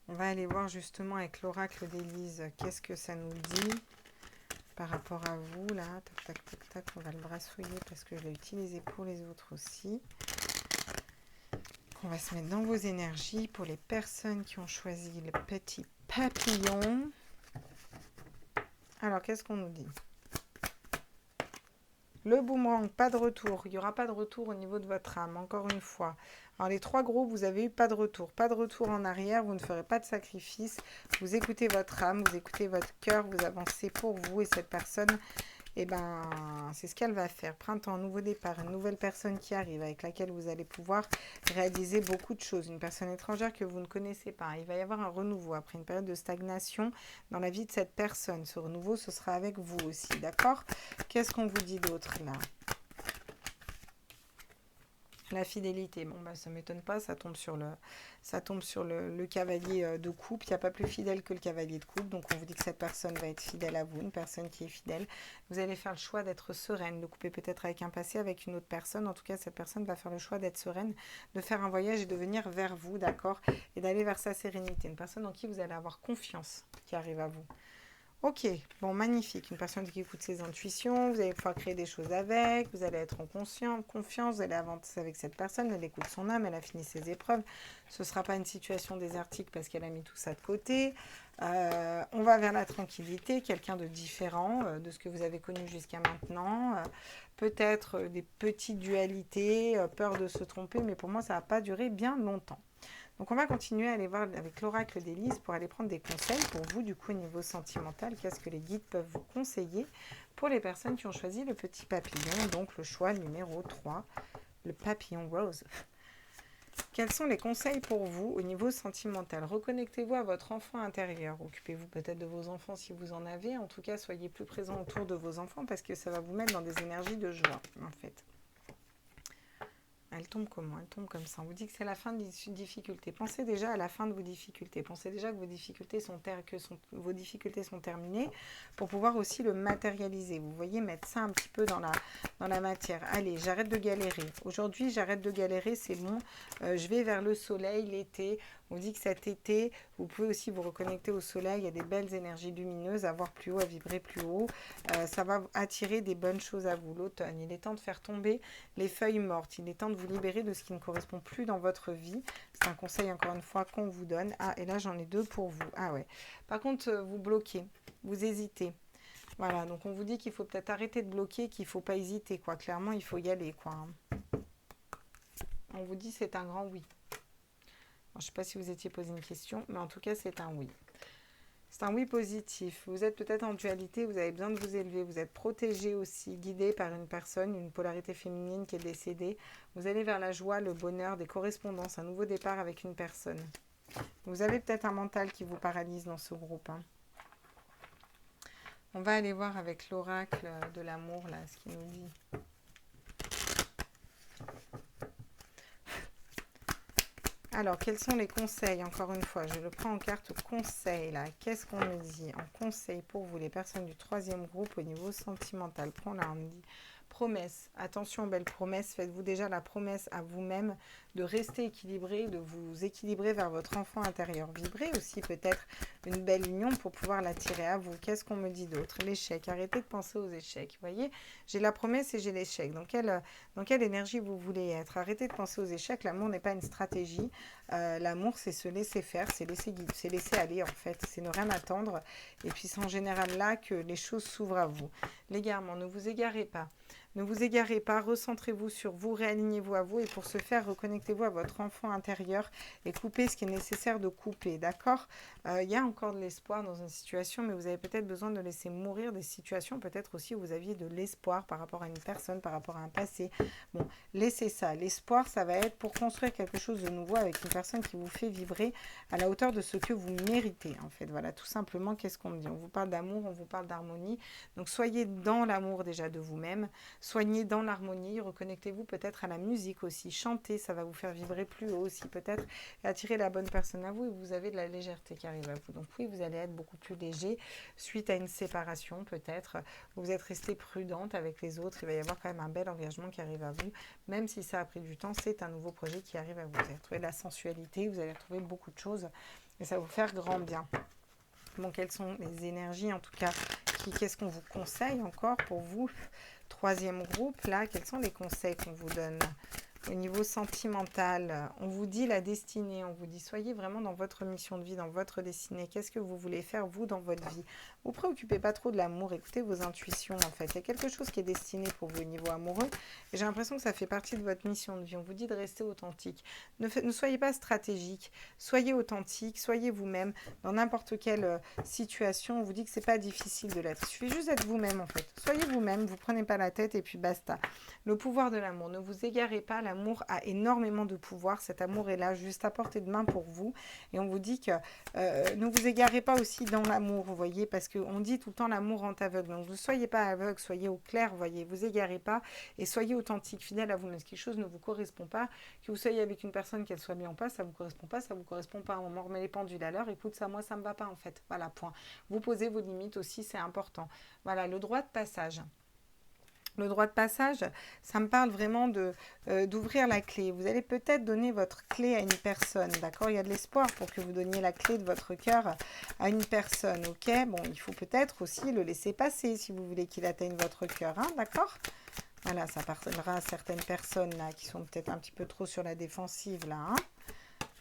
A: On va aller voir justement avec l'oracle d'Élise, qu'est-ce que ça nous dit par rapport à vous, là. Tac, tac, tac, tac, on va le brassouiller parce que je l'ai utilisé pour les autres aussi. On va se mettre dans vos énergies pour les personnes qui ont choisi le petit papillon. Alors, qu'est-ce qu'on nous dit? Le boomerang, pas de retour. Il n'y aura pas de retour au niveau de votre âme, encore une fois. Alors, les 3 groupes, vous avez eu pas de retour. Pas de retour en arrière, vous ne ferez pas de sacrifice. Vous écoutez votre âme, vous écoutez votre cœur, vous avancez pour vous et cette personne... Eh ben, c'est ce qu'elle va faire. Printemps, nouveau départ, une nouvelle personne qui arrive avec laquelle vous allez pouvoir réaliser beaucoup de choses. Une personne étrangère que vous ne connaissez pas. Il va y avoir un renouveau après une période de stagnation dans la vie de cette personne. Ce renouveau, ce sera avec vous aussi, d'accord? Qu'est-ce qu'on vous dit d'autre là? La fidélité, bon bah ça m'étonne pas, ça tombe sur le cavalier de coupe. Il n'y a pas plus fidèle que le cavalier de coupe, donc on vous dit que cette personne va être fidèle à vous, une personne qui est fidèle. Vous allez faire le choix d'être sereine, de couper peut-être avec un passé, avec une autre personne. En tout cas, cette personne va faire le choix d'être sereine, de faire un voyage et de venir vers vous, d'accord? Et d'aller vers sa sérénité. Une personne en qui vous allez avoir confiance qui arrive à vous. Ok, bon, magnifique. Une personne qui écoute ses intuitions, vous allez pouvoir créer des choses avec, vous allez être en confiance, vous allez avancer avec cette personne, elle écoute son âme, elle a fini ses épreuves. Ce ne sera pas une situation désertique parce qu'elle a mis tout ça de côté. On va vers la tranquillité, quelqu'un de différent de ce que vous avez connu jusqu'à maintenant. Peut-être des petites dualités, peur de se tromper, mais pour moi, ça ne va pas durer bien longtemps. Donc on va continuer à aller voir avec l'oracle d'Élise pour aller prendre des conseils pour vous du coup au niveau sentimental. Qu'est-ce que les guides peuvent vous conseiller pour les personnes qui ont choisi le petit papillon, donc le choix numéro 3, le papillon rose. Quels sont les conseils pour vous au niveau sentimental? Reconnectez-vous à votre enfant intérieur. Occupez-vous peut-être de vos enfants si vous en avez. En tout cas, soyez plus présent autour de vos enfants parce que ça va vous mettre dans des énergies de joie, en fait. Elle tombe comment? Elle tombe comme ça. On vous dit que c'est la fin de difficultés. Pensez déjà à la fin de vos difficultés. Pensez déjà que vos difficultés vos difficultés sont terminées pour pouvoir aussi le matérialiser. Vous voyez, mettre ça un petit peu dans la matière. Allez, j'arrête de galérer. Aujourd'hui, j'arrête de galérer, c'est bon. Je vais vers le soleil, l'été. On dit que cet été, vous pouvez aussi vous reconnecter au soleil. Il y a des belles énergies lumineuses à voir plus haut, à vibrer plus haut. Ça va attirer des bonnes choses à vous. L'automne, il est temps de faire tomber les feuilles mortes. Il est temps de vous libérer de ce qui ne correspond plus dans votre vie. C'est un conseil, encore une fois, qu'on vous donne. Ah, et là, j'en ai 2 pour vous. Ah ouais. Par contre, vous bloquez, vous hésitez. Voilà, donc on vous dit qu'il faut peut-être arrêter de bloquer, qu'il ne faut pas hésiter, quoi. Clairement, il faut y aller, quoi. On vous dit c'est un grand oui. Je ne sais pas si vous étiez posé une question, mais en tout cas, c'est un oui. C'est un oui positif. Vous êtes peut-être en dualité, vous avez besoin de vous élever, vous êtes protégé aussi, guidé par une personne, une polarité féminine qui est décédée. Vous allez vers la joie, le bonheur, des correspondances, un nouveau départ avec une personne. Vous avez peut-être un mental qui vous paralyse dans ce groupe. On va aller voir avec l'oracle de l'amour, là, ce qu'il nous dit. Alors, quels sont les conseils? Encore une fois, je le prends en carte conseil, là. Qu'est-ce qu'on me dit en conseil pour vous, les personnes du 3e groupe, au niveau sentimental? Prends là, on me dit promesse. Attention, belle promesse. Faites-vous déjà la promesse à vous-même de rester équilibré, de vous équilibrer vers votre enfant intérieur. Vibrez aussi peut-être une belle union pour pouvoir l'attirer à vous. Qu'est-ce qu'on me dit d'autre? L'échec. Arrêtez de penser aux échecs. Vous voyez, j'ai la promesse et j'ai l'échec. Dans quelle énergie vous voulez être? Arrêtez de penser aux échecs. L'amour n'est pas une stratégie. L'amour, c'est se laisser faire, c'est laisser guider, c'est laisser aller en fait. C'est ne rien attendre. Et puis c'est en général là que les choses s'ouvrent à vous. L'égarement, ne vous égarez pas. Ne vous égarez pas, recentrez-vous sur vous, réalignez-vous à vous et pour ce faire, reconnectez-vous à votre enfant intérieur et coupez ce qui est nécessaire de couper, d'accord? Il y a encore de l'espoir dans une situation, mais vous avez peut-être besoin de laisser mourir des situations, peut-être aussi où vous aviez de l'espoir par rapport à une personne, par rapport à un passé. Bon, laissez ça. L'espoir, ça va être pour construire quelque chose de nouveau avec une personne qui vous fait vibrer à la hauteur de ce que vous méritez, en fait. Voilà, tout simplement, qu'est-ce qu'on me dit? On vous parle d'amour, on vous parle d'harmonie. Donc, soyez dans l'amour déjà de vous-même. Soignez dans l'harmonie, reconnectez-vous peut-être à la musique aussi, chantez, ça va vous faire vibrer plus haut aussi peut-être, et attirer la bonne personne à vous, et vous avez de la légèreté qui arrive à vous. Donc oui, vous allez être beaucoup plus léger suite à une séparation peut-être, vous êtes resté prudente avec les autres, il va y avoir quand même un bel engagement qui arrive à vous, même si ça a pris du temps, c'est un nouveau projet qui arrive à vous. Vous allez retrouver de la sensualité, vous allez retrouver beaucoup de choses, et ça va vous faire grand bien. Bon, quelles sont les énergies en tout cas, qu'est-ce qu'on vous conseille encore pour vous? 3e groupe, là, quels sont les conseils qu'on vous donne? Au niveau sentimental, on vous dit la destinée, on vous dit soyez vraiment dans votre mission de vie, dans votre destinée. Qu'est-ce que vous voulez faire, vous, dans votre vie? Vous ne préoccupez pas trop de l'amour, écoutez vos intuitions, en fait. Il y a quelque chose qui est destiné pour vous au niveau amoureux, et j'ai l'impression que ça fait partie de votre mission de vie. On vous dit de rester authentique. Ne soyez pas stratégique, soyez authentique, soyez vous-même. Dans n'importe quelle situation, on vous dit que c'est pas difficile de l'être. Il suffit juste d'être vous-même, en fait. Soyez vous-même, vous prenez pas la tête, et puis basta. Le pouvoir de l'amour, ne vous égarez pas, l'amour a énormément de pouvoir, cet amour est là, juste à portée de main pour vous, et on vous dit que ne vous égarez pas aussi dans l'amour, vous voyez, parce qu'on dit tout le temps l'amour rend aveugle, donc ne soyez pas aveugle, soyez au clair, vous voyez, vous égarez pas, et soyez authentique, fidèle à vous-même. Si quelque chose ne vous correspond pas, que vous soyez avec une personne, qu'elle soit bien en place, ça vous correspond pas, ça vous correspond pas, on remet les pendules à l'heure, écoute, ça, moi, ça me va pas en fait, voilà, point. Vous posez vos limites aussi, c'est important. Voilà, le droit de passage. Le droit de passage, ça me parle vraiment d'ouvrir la clé. Vous allez peut-être donner votre clé à une personne, d'accord? Il y a de l'espoir pour que vous donniez la clé de votre cœur à une personne, ok? Bon, il faut peut-être aussi le laisser passer si vous voulez qu'il atteigne votre cœur, hein, d'accord? Voilà, ça parlera à certaines personnes là qui sont peut-être un petit peu trop sur la défensive là, hein?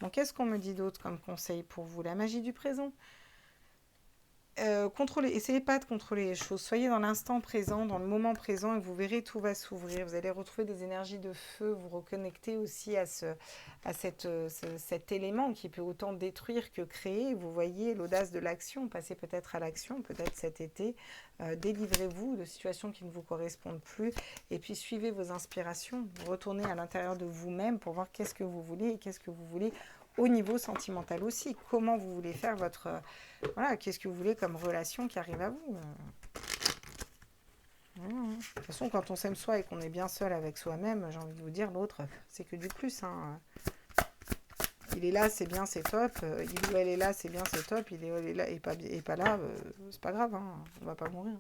A: Bon, qu'est-ce qu'on me dit d'autre comme conseil pour vous? La magie du présent. Essayez pas de contrôler les choses. Soyez dans l'instant présent, dans le moment présent, et vous verrez, tout va s'ouvrir. Vous allez retrouver des énergies de feu, vous reconnecter aussi cet élément qui peut autant détruire que créer. Vous voyez l'audace de l'action, passez peut-être à l'action, peut-être cet été. Délivrez-vous de situations qui ne vous correspondent plus, et puis suivez vos inspirations. Retournez à l'intérieur de vous-même pour voir qu'est-ce que vous voulez et qu'est-ce que vous voulez au niveau sentimental aussi. Comment vous voulez faire votre... voilà, qu'est-ce que vous voulez comme relation qui arrive à vous. De toute façon, quand on s'aime soi et qu'on est bien seul avec soi-même, j'ai envie de vous dire, l'autre, c'est que du plus. Hein. Il est là, c'est bien, c'est top. Il ou elle est là, c'est bien, c'est top. Il est là et pas là, c'est pas grave. Hein. On va pas mourir.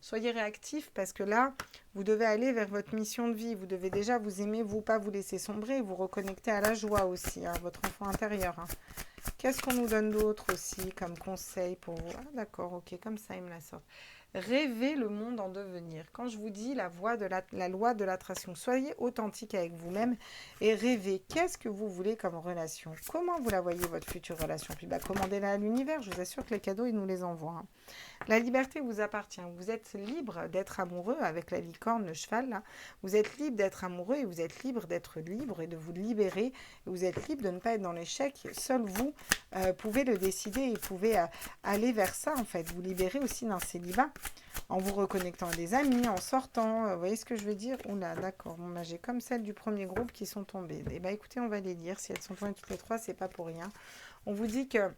A: Soyez réactifs parce que là, vous devez aller vers votre mission de vie. Vous devez déjà vous aimer, vous, pas vous laisser sombrer, vous reconnecter à la joie aussi, à votre enfant intérieur. Hein. Qu'est-ce qu'on nous donne d'autre aussi comme conseil pour vous? Ah, d'accord, ok, comme ça, ils me la sortent. Rêvez le monde en devenir. Quand je vous dis la loi de l'attraction, soyez authentique avec vous-même et rêvez. Qu'est-ce que vous voulez comme relation? Comment vous la voyez, votre future relation? Puis commandez-la à l'univers. Je vous assure que les cadeaux, ils nous les envoient. Hein. La liberté vous appartient. Vous êtes libre d'être amoureux avec la licorne, le cheval. Là. Vous êtes libre d'être amoureux et vous êtes libre d'être libre et de vous libérer. Vous êtes libre de ne pas être dans l'échec. Seul vous pouvez le décider et pouvez aller vers ça, en fait. Vous libérer aussi d'un célibat en vous reconnectant à des amis, en sortant. Vous voyez ce que je veux dire? Oula, d'accord. Bon, j'ai comme celles du premier groupe qui sont tombées. Eh bien, écoutez, on va les lire. Si elles sont tombées toutes les trois, c'est pas pour rien. On vous dit que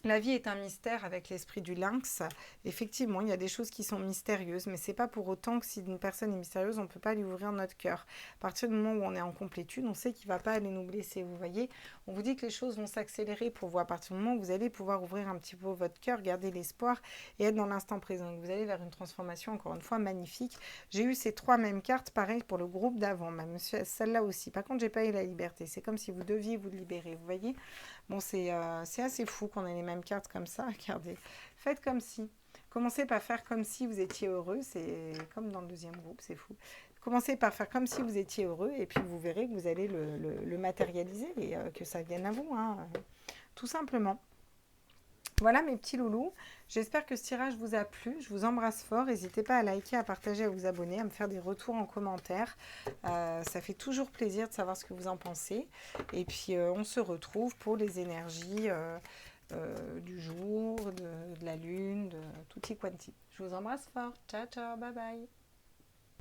A: la vie est un mystère avec l'esprit du lynx. Effectivement, il y a des choses qui sont mystérieuses, mais c'est pas pour autant que si une personne est mystérieuse, on ne peut pas lui ouvrir notre cœur. À partir du moment où on est en complétude, on sait qu'il ne va pas aller nous blesser. Vous voyez, on vous dit que les choses vont s'accélérer pour vous. À partir du moment où vous allez pouvoir ouvrir un petit peu votre cœur, garder l'espoir et être dans l'instant présent. Vous allez vers une transformation, encore une fois, magnifique. J'ai eu ces trois mêmes cartes, pareil pour le groupe d'avant, même celle-là aussi. Par contre, j'ai pas eu la liberté. C'est comme si vous deviez vous libérer. Vous voyez? Bon, c'est assez fou qu'on ait les mêmes cartes comme ça. Regardez. Faites comme si. Commencez par faire comme si vous étiez heureux. C'est comme dans le deuxième groupe, c'est fou. Commencez par faire comme si vous étiez heureux et puis vous verrez que vous allez le matérialiser et que ça vienne à vous. Hein, tout simplement. Voilà mes petits loulous. J'espère que ce tirage vous a plu. Je vous embrasse fort. N'hésitez pas à liker, à partager, à vous abonner, à me faire des retours en commentaire. Ça fait toujours plaisir de savoir ce que vous en pensez. Et puis, on se retrouve pour les énergies du jour, de la lune, de tutti quanti. Je vous embrasse fort. Ciao, ciao, bye bye.